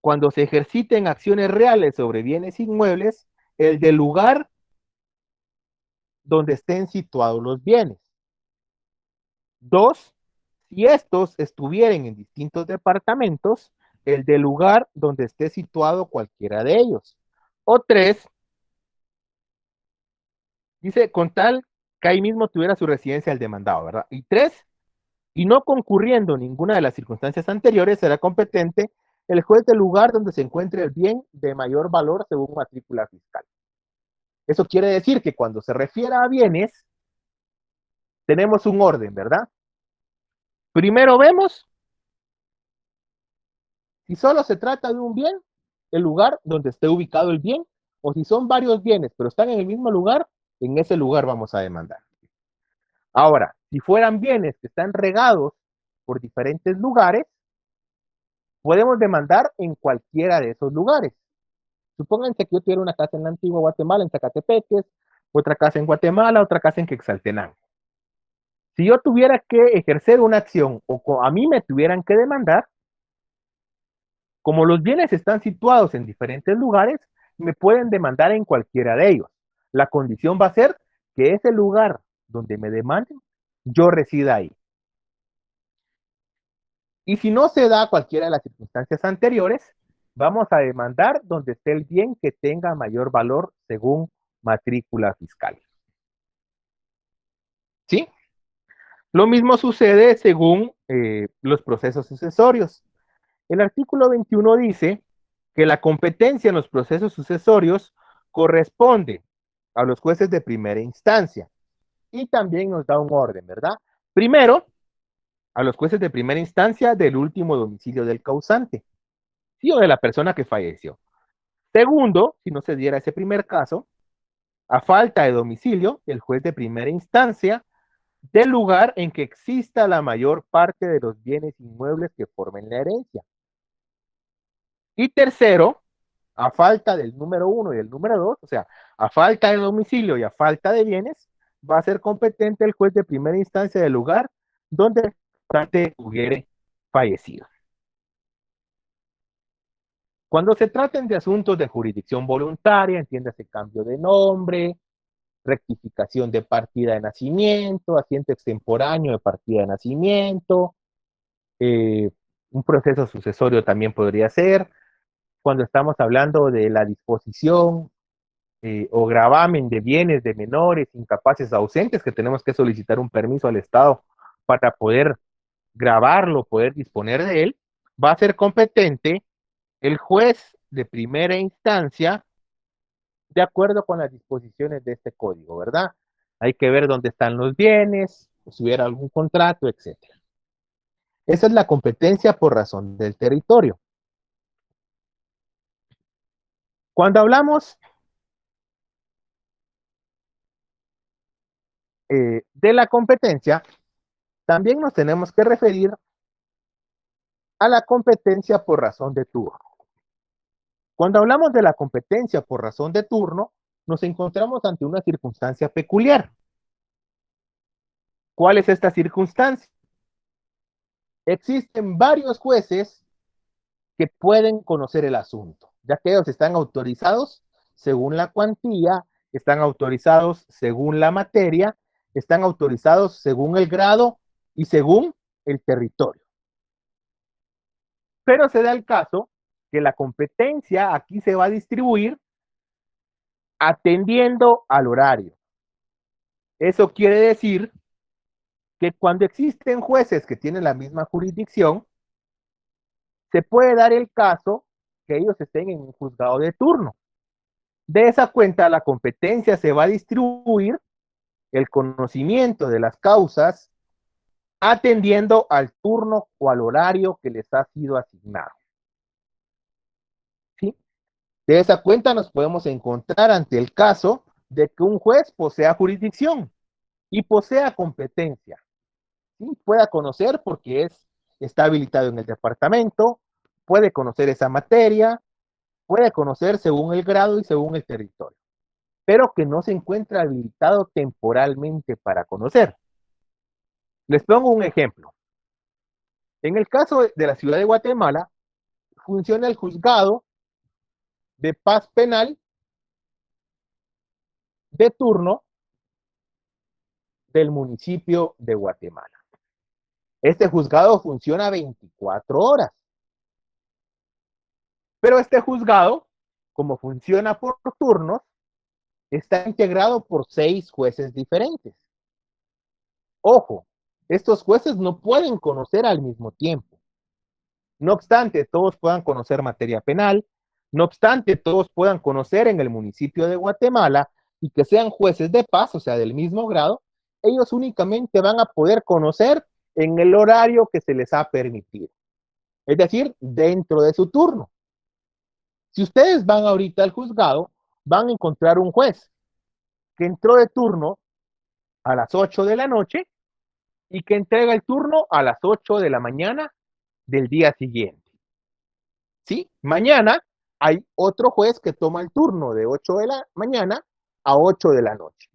cuando se ejerciten acciones reales sobre bienes inmuebles, el del lugar donde estén situados los bienes. 2, si estos estuvieren en distintos departamentos, el del lugar donde esté situado cualquiera de ellos. O 3, dice, con tal que ahí mismo tuviera su residencia el demandado, ¿verdad? Y 3, y no concurriendo ninguna de las circunstancias anteriores, será competente el juez del lugar donde se encuentre el bien de mayor valor según matrícula fiscal. Eso quiere decir que cuando se refiere a bienes, tenemos un orden, ¿verdad? Primero vemos si solo se trata de un bien, el lugar donde esté ubicado el bien, o si son varios bienes, pero están en el mismo lugar, en ese lugar vamos a demandar. Ahora, si fueran bienes que están regados por diferentes lugares, podemos demandar en cualquiera de esos lugares. Supónganse que yo tuviera una casa en la antigua Guatemala, en Zacatepeques, otra casa en Guatemala, otra casa en Quetzaltenango. Si yo tuviera que ejercer una acción o a mí me tuvieran que demandar, como los bienes están situados en diferentes lugares, me pueden demandar en cualquiera de ellos. La condición va a ser que ese lugar donde me demanden, yo resida ahí. Y si no se da cualquiera de las circunstancias anteriores, vamos a demandar donde esté el bien que tenga mayor valor según matrícula fiscal. ¿Sí? Lo mismo sucede según los procesos sucesorios. El artículo 21 dice que la competencia en los procesos sucesorios corresponde a los jueces de primera instancia y también nos da un orden, ¿verdad? Primero, a los jueces de primera instancia del último domicilio del causante, sí, o de la persona que falleció. Segundo, si no se diera ese primer caso, a falta de domicilio, el juez de primera instancia del lugar en que exista la mayor parte de los bienes inmuebles que formen la herencia. Y tercero, a falta del número 1 y el número 2, o sea, a falta de domicilio y a falta de bienes, va a ser competente el juez de primera instancia del lugar donde el causante hubiere fallecido. Cuando se traten de asuntos de jurisdicción voluntaria, entiéndase cambio de nombre, rectificación de partida de nacimiento, asiento extemporáneo de partida de nacimiento, un proceso sucesorio también podría ser, cuando estamos hablando de la disposición o gravamen de bienes de menores, incapaces, ausentes, que tenemos que solicitar un permiso al Estado para poder grabarlo, poder disponer de él, va a ser competente el juez de primera instancia de acuerdo con las disposiciones de este código, ¿verdad? Hay que ver dónde están los bienes, si hubiera algún contrato, etc. Esa es la competencia por razón del territorio. Cuando hablamos de la competencia, también nos tenemos que referir a la competencia por razón de turno. Cuando hablamos de la competencia por razón de turno, nos encontramos ante una circunstancia peculiar. ¿Cuál es esta circunstancia? Existen varios jueces que pueden conocer el asunto, ya que ellos están autorizados según la cuantía, están autorizados según la materia, están autorizados según el grado y según el territorio. Pero se da el caso que la competencia aquí se va a distribuir atendiendo al horario. Eso quiere decir que cuando existen jueces que tienen la misma jurisdicción, se puede dar el caso que ellos estén en un juzgado de turno. De esa cuenta, la competencia se va a distribuir el conocimiento de las causas atendiendo al turno o al horario que les ha sido asignado. ¿Sí? De esa cuenta nos podemos encontrar ante el caso de que un juez posea jurisdicción y posea competencia. ¿Sí? Pueda conocer porque está habilitado en el departamento, puede conocer esa materia, puede conocer según el grado y según el territorio, pero que no se encuentra habilitado temporalmente para conocer. Les pongo un ejemplo. En el caso de la ciudad de Guatemala, funciona el juzgado de paz penal de turno del municipio de Guatemala. Este juzgado funciona 24 horas. Pero este juzgado, como funciona por turnos, está integrado por 6 jueces diferentes. Ojo, estos jueces no pueden conocer al mismo tiempo. No obstante, todos puedan conocer materia penal, no obstante, todos puedan conocer en el municipio de Guatemala y que sean jueces de paz, o sea, del mismo grado, ellos únicamente van a poder conocer en el horario que se les ha permitido. Es decir, dentro de su turno. Si ustedes van ahorita al juzgado, van a encontrar un juez que entró de turno a las 8 de la noche y que entrega el turno a las 8 de la mañana del día siguiente. ¿Sí? Mañana hay otro juez que toma el turno de 8 de la mañana a 8 de la noche.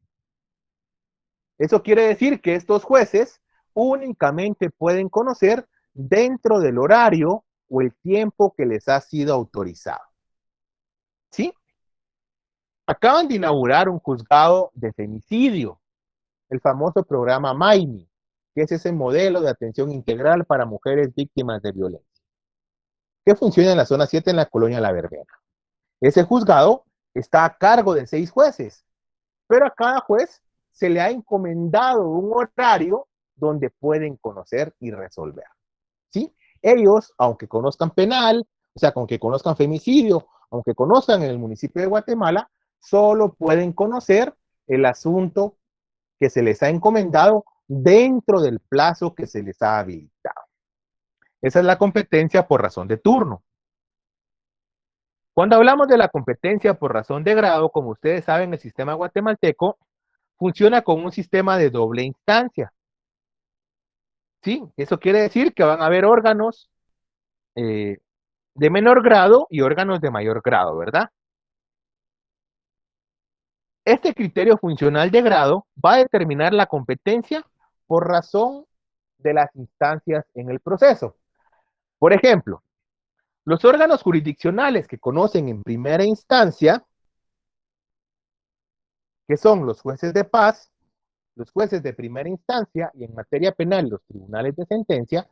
Eso quiere decir que estos jueces únicamente pueden conocer dentro del horario o el tiempo que les ha sido autorizado. ¿Sí? Acaban de inaugurar un juzgado de femicidio, el famoso programa MAIMI, que es ese modelo de atención integral para mujeres víctimas de violencia, que funciona en la zona 7 en la colonia La Verbena. Ese juzgado está a cargo de 6 jueces, pero a cada juez se le ha encomendado un horario donde pueden conocer y resolver. ¿Sí? Ellos, aunque conozcan penal, o sea, aunque conozcan femicidio, aunque conozcan en el municipio de Guatemala, solo pueden conocer el asunto que se les ha encomendado dentro del plazo que se les ha habilitado. Esa es la competencia por razón de turno. Cuando hablamos de la competencia por razón de grado, como ustedes saben, el sistema guatemalteco funciona con un sistema de doble instancia. ¿Sí? Eso quiere decir que van a haber órganos de menor grado y órganos de mayor grado, ¿verdad? Este criterio funcional de grado va a determinar la competencia por razón de las instancias en el proceso. Por ejemplo, los órganos jurisdiccionales que conocen en primera instancia, que son los jueces de paz, los jueces de primera instancia y en materia penal los tribunales de sentencia,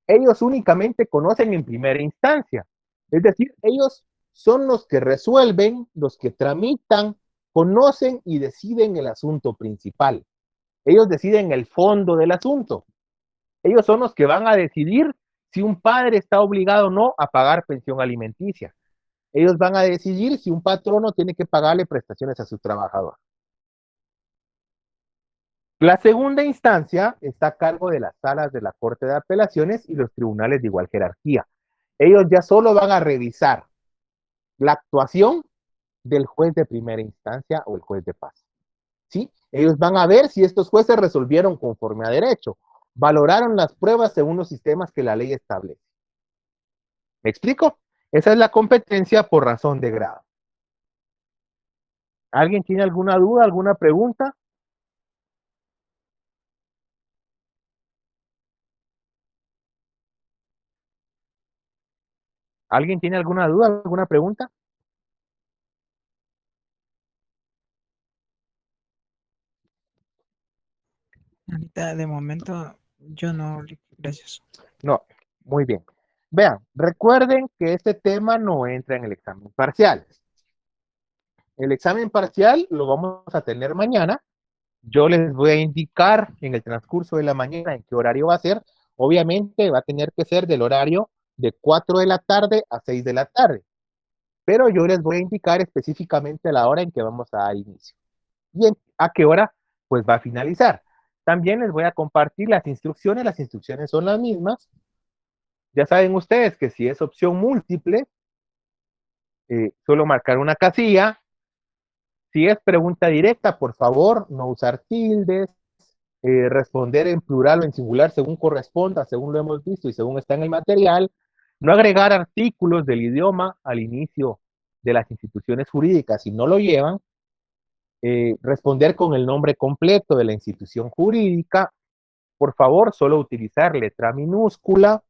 ellos únicamente conocen en primera instancia. Es decir, ellos son los que resuelven, los que tramitan, conocen y deciden el asunto principal. Ellos deciden el fondo del asunto. Ellos son los que van a decidir si un padre está obligado o no a pagar pensión alimenticia. Ellos van a decidir si un patrono tiene que pagarle prestaciones a su trabajador. La segunda instancia está a cargo de las salas de la Corte de Apelaciones y los tribunales de igual jerarquía. Ellos ya solo van a revisar la actuación del juez de primera instancia o el juez de paz. ¿Sí? Ellos van a ver si estos jueces resolvieron conforme a derecho, valoraron las pruebas según los sistemas que la ley establece. ¿Me explico? Esa es la competencia por razón de grado. ¿Alguien tiene alguna duda, alguna pregunta? ¿Alguien tiene alguna duda, alguna pregunta? Ahorita de momento yo no, gracias. No, muy bien. Vean, recuerden que este tema no entra en el examen parcial. El examen parcial lo vamos a tener mañana. Yo les voy a indicar en el transcurso de la mañana en qué horario va a ser. Obviamente va a tener que ser del horario de 4 de la tarde a 6 de la tarde. Pero yo les voy a indicar específicamente la hora en que vamos a dar inicio. Y a qué hora pues va a finalizar. También les voy a compartir las instrucciones son las mismas. Ya saben ustedes que si es opción múltiple, solo marcar una casilla. Si es pregunta directa, por favor, no usar tildes, responder en plural o en singular según corresponda, según lo hemos visto y según está en el material, no agregar artículos del idioma al inicio de las instituciones jurídicas si no lo llevan, responder con el nombre completo de la institución jurídica, por favor, solo utilizar letra minúscula,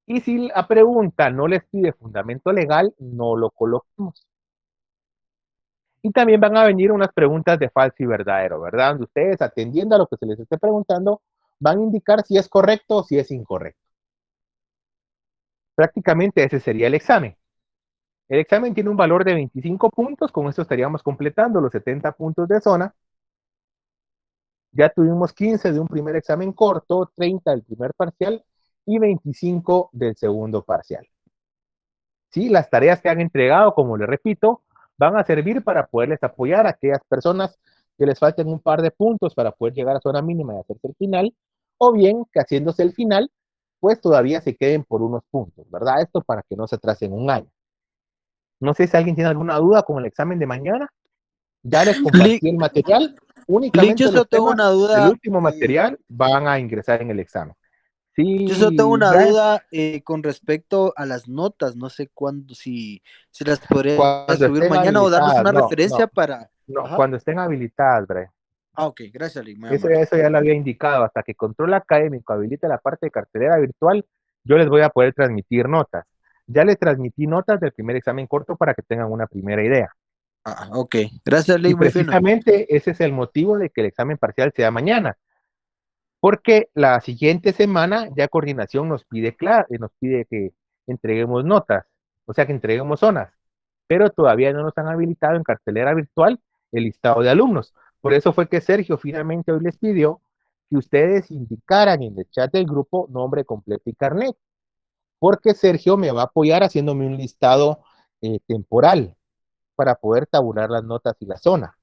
y si la pregunta no les pide fundamento legal, no lo coloquemos. Y también van a venir unas preguntas de falso y verdadero, ¿verdad? Donde ustedes, atendiendo a lo que se les esté preguntando, van a indicar si es correcto o si es incorrecto. Prácticamente ese sería el examen. El examen tiene un valor de 25 puntos, con esto estaríamos completando los 70 puntos de zona. Ya tuvimos 15 de un primer examen corto, 30 del primer parcial y 25 del segundo parcial. ¿Sí? Las tareas que han entregado, como les repito, van a servir para poderles apoyar a aquellas personas que les falten un par de puntos para poder llegar a zona mínima y hacerse el final, o bien que haciéndose el final, pues todavía se queden por unos puntos, ¿verdad? Esto para que no se atrasen un año. No sé si alguien tiene alguna duda con el examen de mañana. Ya les Link, compartí el material. Yo Únicamente solo los tengo temas una del duda. último material van a ingresar en el examen. Yo solo tengo Sí, una Brian, duda con respecto a las notas. No sé cuándo, si las podría cuando subir estén mañana o darnos habilitadas, una referencia para. no, Ajá. cuando estén habilitadas, Brian. Ah, ok, gracias, Link, muy Eso, amable. eso ya lo había indicado. Hasta que Control Académico habilite la parte de cartelera virtual, yo les voy a poder transmitir notas. Ya les transmití notas del primer examen corto para que tengan una primera idea. Ah, ok, gracias, Y Link, muy fino. precisamente ese es el motivo de que el examen parcial sea mañana. Porque la siguiente semana ya coordinación nos pide que entreguemos notas, o sea que entreguemos zonas, pero todavía no nos han habilitado en cartelera virtual el listado de alumnos. Por eso fue que Sergio finalmente hoy les pidió que ustedes indicaran en el chat del grupo nombre completo y carnet, porque Sergio me va a apoyar haciéndome un listado temporal para poder tabular las notas y la zona.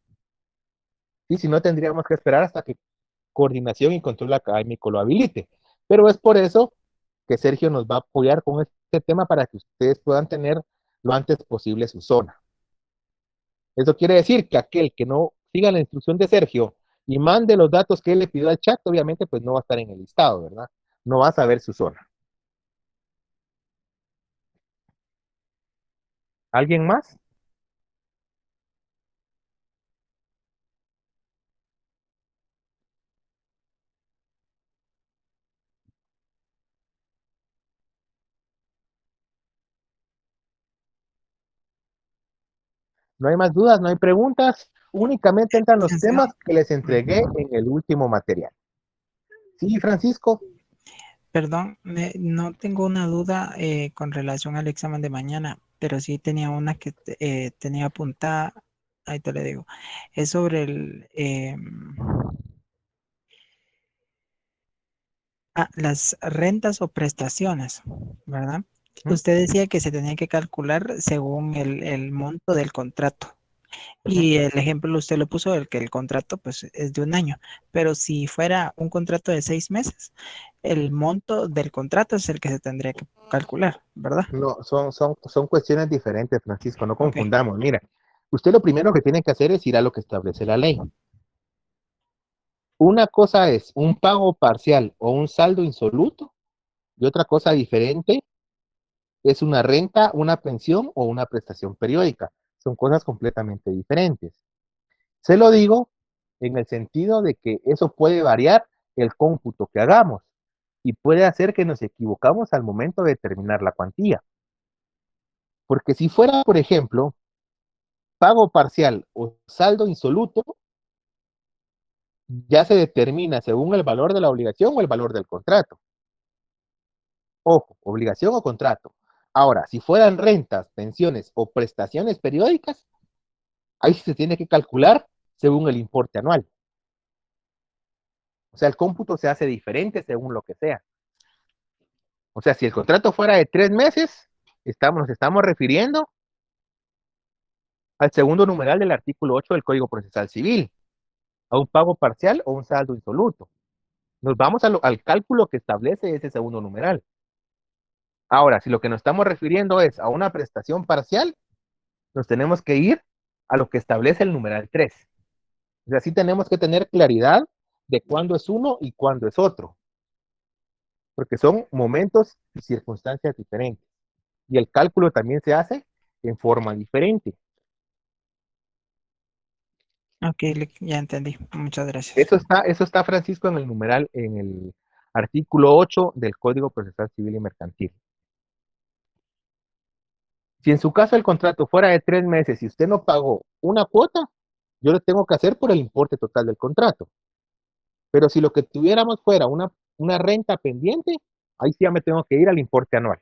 Y si no, tendríamos que esperar hasta que coordinación y control académico lo habilite. Pero es por eso que Sergio nos va a apoyar con este tema para que ustedes puedan tener lo antes posible su zona. Eso quiere decir que aquel que no siga la instrucción de Sergio y mande los datos que él le pidió al chat, obviamente pues no va a estar en el listado, ¿verdad? No va a saber su zona. ¿Alguien más? No hay más dudas, no hay preguntas. Únicamente entran los Licenciado, temas que les entregué en el último material. Sí, Francisco. perdón, no tengo una duda con relación al examen de mañana, pero sí tenía una que tenía apuntada, ahí te le digo, es sobre las rentas o prestaciones, ¿verdad? ¿Mm? Usted decía que se tenía que calcular según el monto del contrato. Ujú. Y el ejemplo usted lo puso, el que el contrato pues es de un año, pero si fuera un contrato de 6 meses, el monto del contrato es el que se tendría que calcular, ¿verdad? No, son cuestiones diferentes, Francisco, no Ok, confundamos. Mira, usted lo primero que tiene que hacer es ir a lo que establece la ley. Una cosa es un pago parcial o un saldo insoluto y otra cosa diferente es una renta, una pensión o una prestación periódica. Son cosas completamente diferentes. Se lo digo en el sentido de que eso puede variar el cómputo que hagamos y puede hacer que nos equivocamos al momento de determinar la cuantía. Porque si fuera, por ejemplo, pago parcial o saldo insoluto, ya se determina según el valor de la obligación o el valor del contrato. Ojo, obligación o contrato. Ahora, si fueran rentas, pensiones o prestaciones periódicas, ahí se tiene que calcular según el importe anual. O sea, el cómputo se hace diferente según lo que sea. O sea, si el contrato fuera de 3 meses, nos estamos refiriendo al segundo numeral del artículo 8 del Código Procesal Civil, a un pago parcial o un saldo insoluto. Nos vamos al cálculo que establece ese segundo numeral. Ahora, si lo que nos estamos refiriendo es a una prestación parcial, nos tenemos que ir a lo que establece el numeral 3. O sea, sí tenemos que tener claridad de cuándo es uno y cuándo es otro, porque son momentos y circunstancias diferentes. Y el cálculo también se hace en forma diferente. ok, ya entendí. Muchas gracias. Eso está, Francisco, en el numeral, en el artículo 8 del Código Procesal Civil y Mercantil. Si en su caso el contrato fuera de 3 meses y usted no pagó una cuota, yo lo tengo que hacer por el importe total del contrato. Pero si lo que tuviéramos fuera una renta pendiente, ahí sí ya me tengo que ir al importe anual.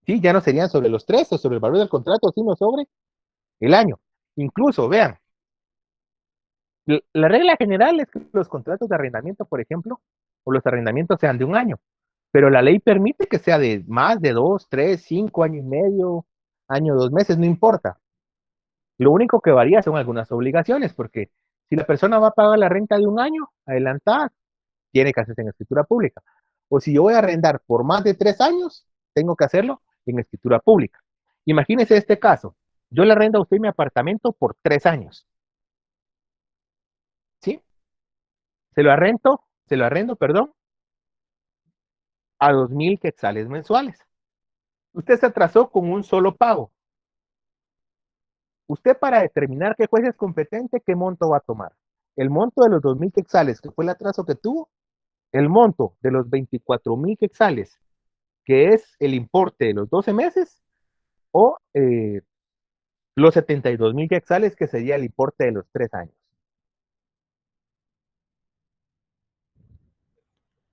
Sí, ya no serían sobre los 3 o sobre el valor del contrato, sino sobre el año. Incluso, vean, La regla general es que los contratos de arrendamiento, por ejemplo, o los arrendamientos sean de 1 año, pero la ley permite que sea de más de 2, 3, 5 años y medio, año, 2 meses, no importa. Lo único que varía son algunas obligaciones, porque si la persona va a pagar la renta de 1 año adelantada, tiene que hacerse en escritura pública. O si yo voy a arrendar por más de 3 años, tengo que hacerlo en escritura pública. Imagínese este caso. Yo le arrendo a usted mi apartamento por 3 años. ¿Sí? Se lo arrendo, perdón, a 2,000 quetzales mensuales. Usted se atrasó con un solo pago. Usted, para determinar qué juez es competente, ¿qué monto va a tomar? El monto de los 2,000 quetzales, que fue el atraso que tuvo, el monto de los 24,000 quetzales, que es el importe de los 12 meses, o los 72,000 quetzales, que sería el importe de los 3 años.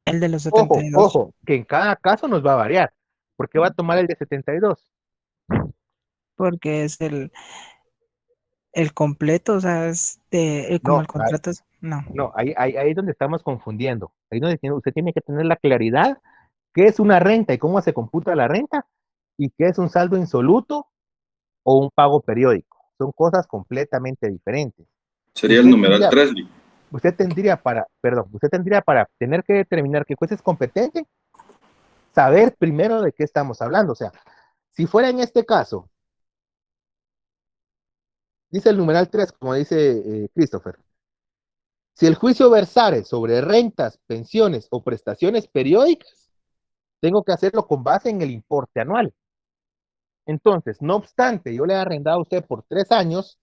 El de los Ojo, 72. ojo, que en cada caso nos va a variar. ¿Por qué va a tomar el de 72? Porque es el completo, o sea, es como No, el contrato es, no. no, ahí es donde estamos confundiendo. Ahí donde usted tiene que tener la claridad qué es una renta y cómo se computa la renta y qué es un saldo insoluto o un pago periódico. Son cosas completamente diferentes. Sería el numeral tendría, 3. usted tendría para tener que determinar qué juez es competente, saber primero de qué estamos hablando. O sea, si fuera en este caso, dice el numeral 3, como dice Christopher, si el juicio versare sobre rentas, pensiones o prestaciones periódicas, tengo que hacerlo con base en el importe anual. Entonces, no obstante, yo le he arrendado a usted por 3 años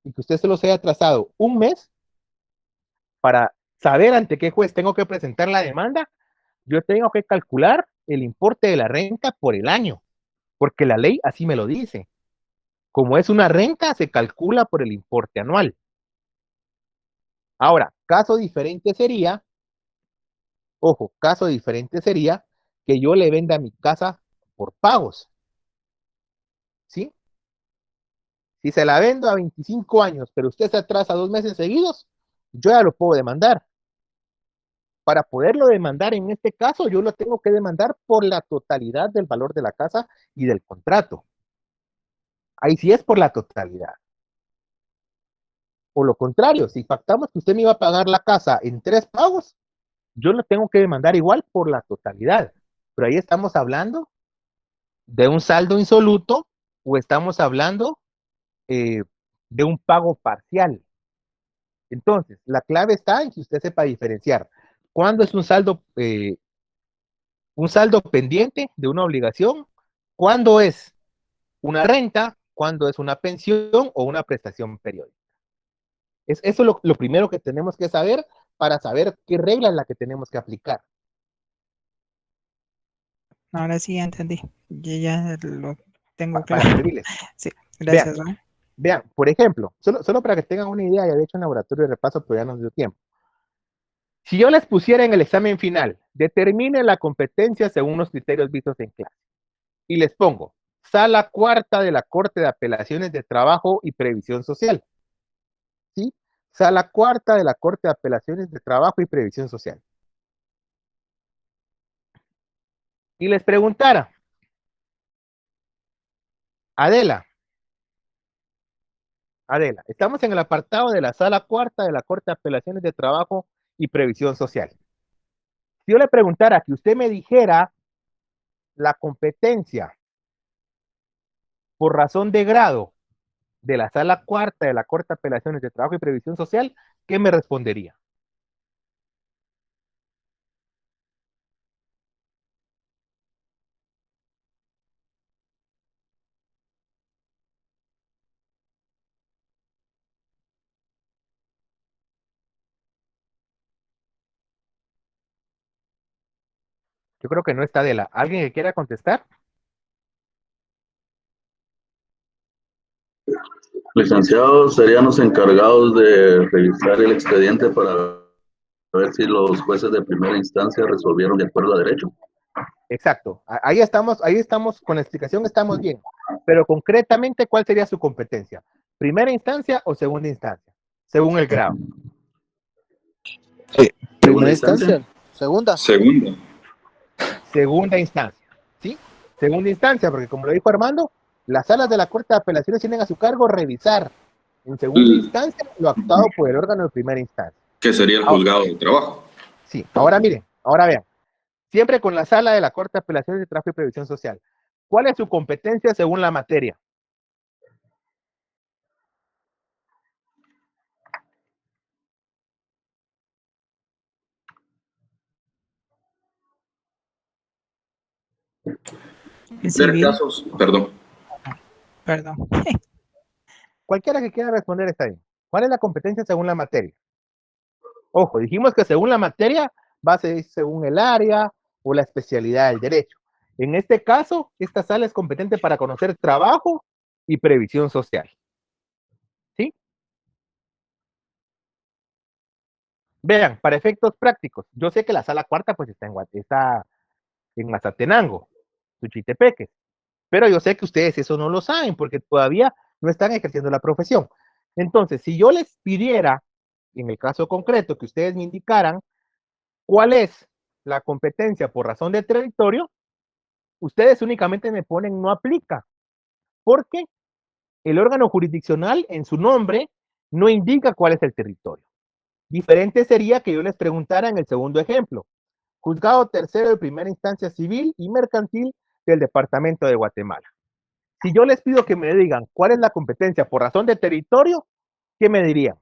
y que usted se los haya atrasado 1 mes, para saber ante qué juez tengo que presentar la demanda, yo tengo que calcular el importe de la renta por el año, porque la ley así me lo dice. Como es una renta, se calcula por el importe anual. Ahora, caso diferente sería, ojo, caso diferente sería que yo le venda mi casa por pagos, ¿sí? Si se la vendo a 25 años, pero usted se atrasa 2 meses seguidos, yo ya lo puedo demandar. Para poderlo demandar en este caso, yo lo tengo que demandar por la totalidad del valor de la casa y del contrato. Ahí sí es por la totalidad. O lo contrario, si pactamos que usted me iba a pagar la casa en 3 pagos, yo lo tengo que demandar igual por la totalidad. Pero ahí estamos hablando de un saldo insoluto o estamos hablando eh, de un pago parcial. Entonces, la clave está en que usted sepa diferenciar cuándo es un saldo pendiente de una obligación, cuándo es una renta, cuándo es una pensión o una prestación periódica. Eso es lo primero que tenemos que saber para saber qué regla es la que tenemos que aplicar. Ahora sí ya entendí. Yo ya lo tengo Para claro. servirles. Sí, gracias. Vean, por ejemplo, solo para que tengan una idea, ya había hecho un laboratorio de repaso, pero ya no nos dio tiempo. Si yo les pusiera en el examen final, determine la competencia según los criterios vistos en clase, y les pongo, sala cuarta de la Corte de Apelaciones de Trabajo y Previsión Social, ¿sí? Sala cuarta de la Corte de Apelaciones de Trabajo y Previsión Social. Y les preguntara, Adela, estamos en el apartado de la Sala cuarta de la Corte de Apelaciones de Trabajo y Previsión Social. Si yo le preguntara que usted me dijera la competencia por razón de grado de la Sala cuarta de la Corte de Apelaciones de Trabajo y Previsión Social, ¿qué me respondería? Yo creo que no está Adela. ¿Alguien que quiera contestar? Licenciados, serían los encargados de revisar el expediente para ver si los jueces de primera instancia resolvieron de acuerdo a derecho. Exacto. Ahí estamos, con la explicación estamos bien. Pero concretamente, ¿cuál sería su competencia? ¿Primera instancia o segunda instancia? Según el grado. Primera instancia. Segunda. Segunda. Segunda instancia, ¿sí? Segunda instancia, porque como lo dijo Armando, las salas de la Corte de Apelaciones tienen a su cargo revisar en segunda instancia lo actuado por el órgano de primera instancia. Que sería el juzgado de trabajo. Sí, ahora miren, ahora vean. Siempre con la sala de la Corte de Apelaciones de Trabajo y Previsión Social. ¿Cuál es su competencia según la materia? ¿Es Ver civil? casos, perdón. Perdón. Cualquiera que quiera responder está bien. ¿Cuál es la competencia según la materia? Ojo, dijimos que según la materia va a ser según el área o la especialidad del derecho. En este caso, esta sala es competente para conocer trabajo y previsión social. ¿Sí? Vean, para efectos prácticos, yo sé que la sala cuarta pues está en Mazatenango, Suchitepeques, pero yo sé que ustedes eso no lo saben porque todavía no están ejerciendo la profesión. Entonces, si yo les pidiera, en el caso concreto, que ustedes me indicaran cuál es la competencia por razón de territorio, ustedes únicamente me ponen no aplica, porque el órgano jurisdiccional en su nombre no indica cuál es el territorio. Diferente sería que yo les preguntara en el segundo ejemplo, juzgado tercero de primera instancia civil y mercantil del departamento de Guatemala. Si yo les pido que me digan cuál es la competencia por razón de territorio, ¿qué me dirían?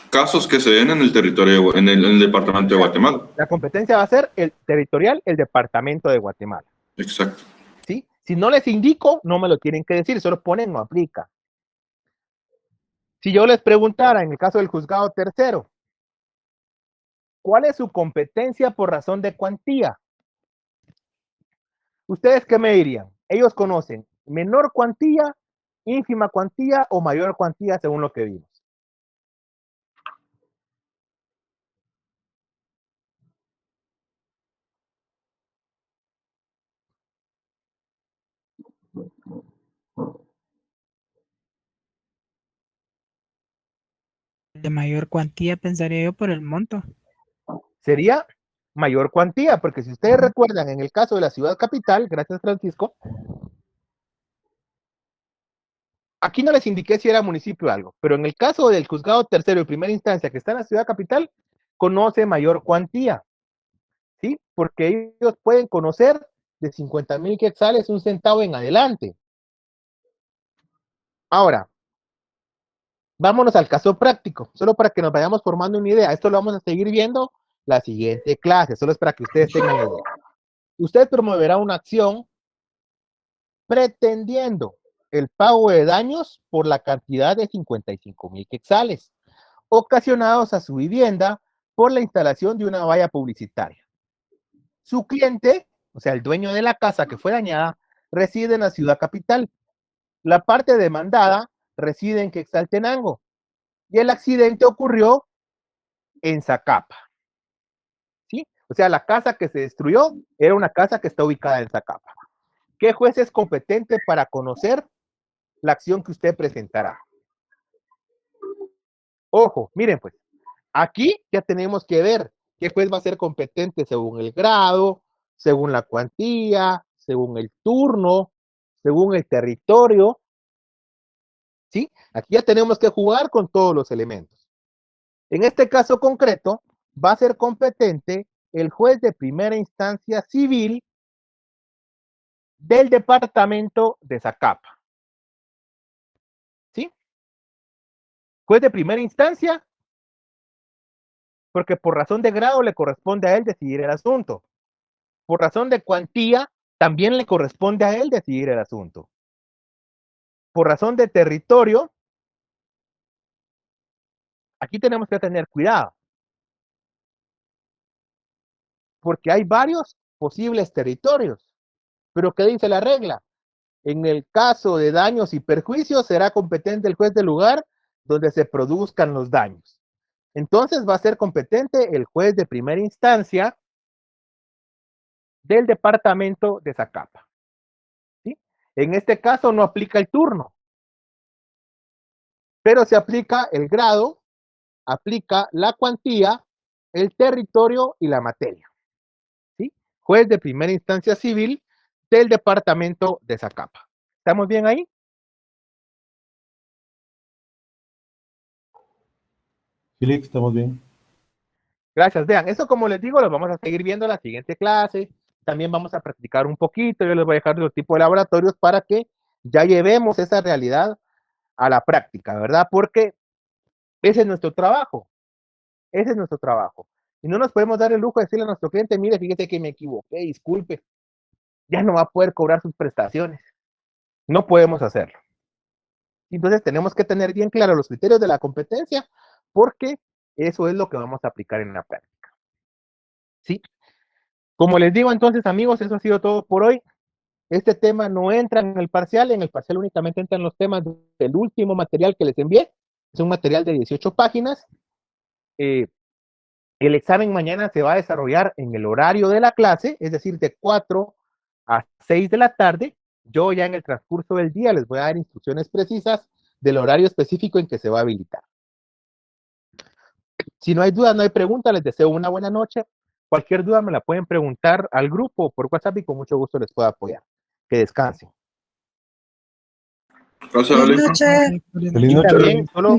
Casos que se den en el territorio, en el departamento de Guatemala. La competencia va a ser el territorial, el departamento de Guatemala. Exacto. ¿Sí? Si no les indico, no me lo tienen que decir, solo ponen no aplica. Si yo les preguntara, en el caso del juzgado tercero, ¿cuál es su competencia por razón de cuantía? ¿Ustedes qué me dirían? Ellos conocen menor cuantía, ínfima cuantía o mayor cuantía según lo que vimos. De mayor cuantía pensaría yo por el monto. Sería mayor cuantía, porque si ustedes recuerdan, en el caso de la ciudad capital, gracias Francisco, aquí no les indiqué si era municipio o algo, pero en el caso del juzgado tercero de primera instancia que está en la ciudad capital, conoce mayor cuantía, ¿sí? Porque ellos pueden conocer de 50,000 quetzales un centavo en adelante. Ahora, vámonos al caso práctico, solo para que nos vayamos formando una idea. Esto lo vamos a seguir viendo la siguiente clase, solo es para que ustedes tengan la idea. Usted promoverá una acción pretendiendo el pago de daños por la cantidad de 55,000 quetzales, ocasionados a su vivienda por la instalación de una valla publicitaria. Su cliente, o sea, el dueño de la casa que fue dañada, reside en la ciudad capital. La parte demandada reside en Quetzaltenango y el accidente ocurrió en Zacapa. ¿Sí? O sea, la casa que se destruyó era una casa que está ubicada en Zacapa. ¿Qué juez es competente para conocer la acción que usted presentará? Ojo, miren pues, aquí ya tenemos que ver qué juez va a ser competente según el grado, según la cuantía, según el turno, según el territorio, ¿sí? Aquí ya tenemos que jugar con todos los elementos. En este caso concreto, va a ser competente el juez de primera instancia civil del departamento de Zacapa, ¿sí? Juez de primera instancia, porque por razón de grado le corresponde a él decidir el asunto. Por razón de cuantía, también le corresponde a él decidir el asunto. Por razón de territorio, aquí tenemos que tener cuidado, porque hay varios posibles territorios. Pero ¿qué dice la regla? En el caso de daños y perjuicios, será competente el juez del lugar donde se produzcan los daños. Entonces va a ser competente el juez de primera instancia del departamento de Zacapa. ¿Sí? En este caso no aplica el turno, pero se aplica el grado, aplica la cuantía, el territorio y la materia. ¿Sí? Juez de primera instancia civil del departamento de Zacapa. ¿Estamos bien ahí? Sí, estamos bien. Gracias. Vean, eso como les digo, lo vamos a seguir viendo en la siguiente clase. También vamos a practicar un poquito. Yo les voy a dejar los tipos de laboratorios para que ya llevemos esa realidad a la práctica, ¿verdad? Porque ese es nuestro trabajo. Ese es nuestro trabajo. Y no nos podemos dar el lujo de decirle a nuestro cliente, mire, fíjese que me equivoqué, disculpe, ya no va a poder cobrar sus prestaciones. No podemos hacerlo. Entonces tenemos que tener bien claros los criterios de la competencia, porque eso es lo que vamos a aplicar en la práctica. ¿Sí? Como les digo entonces, amigos, eso ha sido todo por hoy. Este tema no entra en el parcial únicamente entran los temas del último material que les envié. Es un material de 18 páginas. El examen mañana se va a desarrollar en el horario de la clase, es decir, de 4 a 6 de la tarde. Yo ya en el transcurso del día les voy a dar instrucciones precisas del horario específico en que se va a habilitar. Si no hay dudas, no hay preguntas, les deseo una buena noche. Cualquier duda me la pueden preguntar al grupo por WhatsApp y con mucho gusto les puedo apoyar. Que descansen. Gracias, Ale. Feliz noche. Feliz Y noche. también solo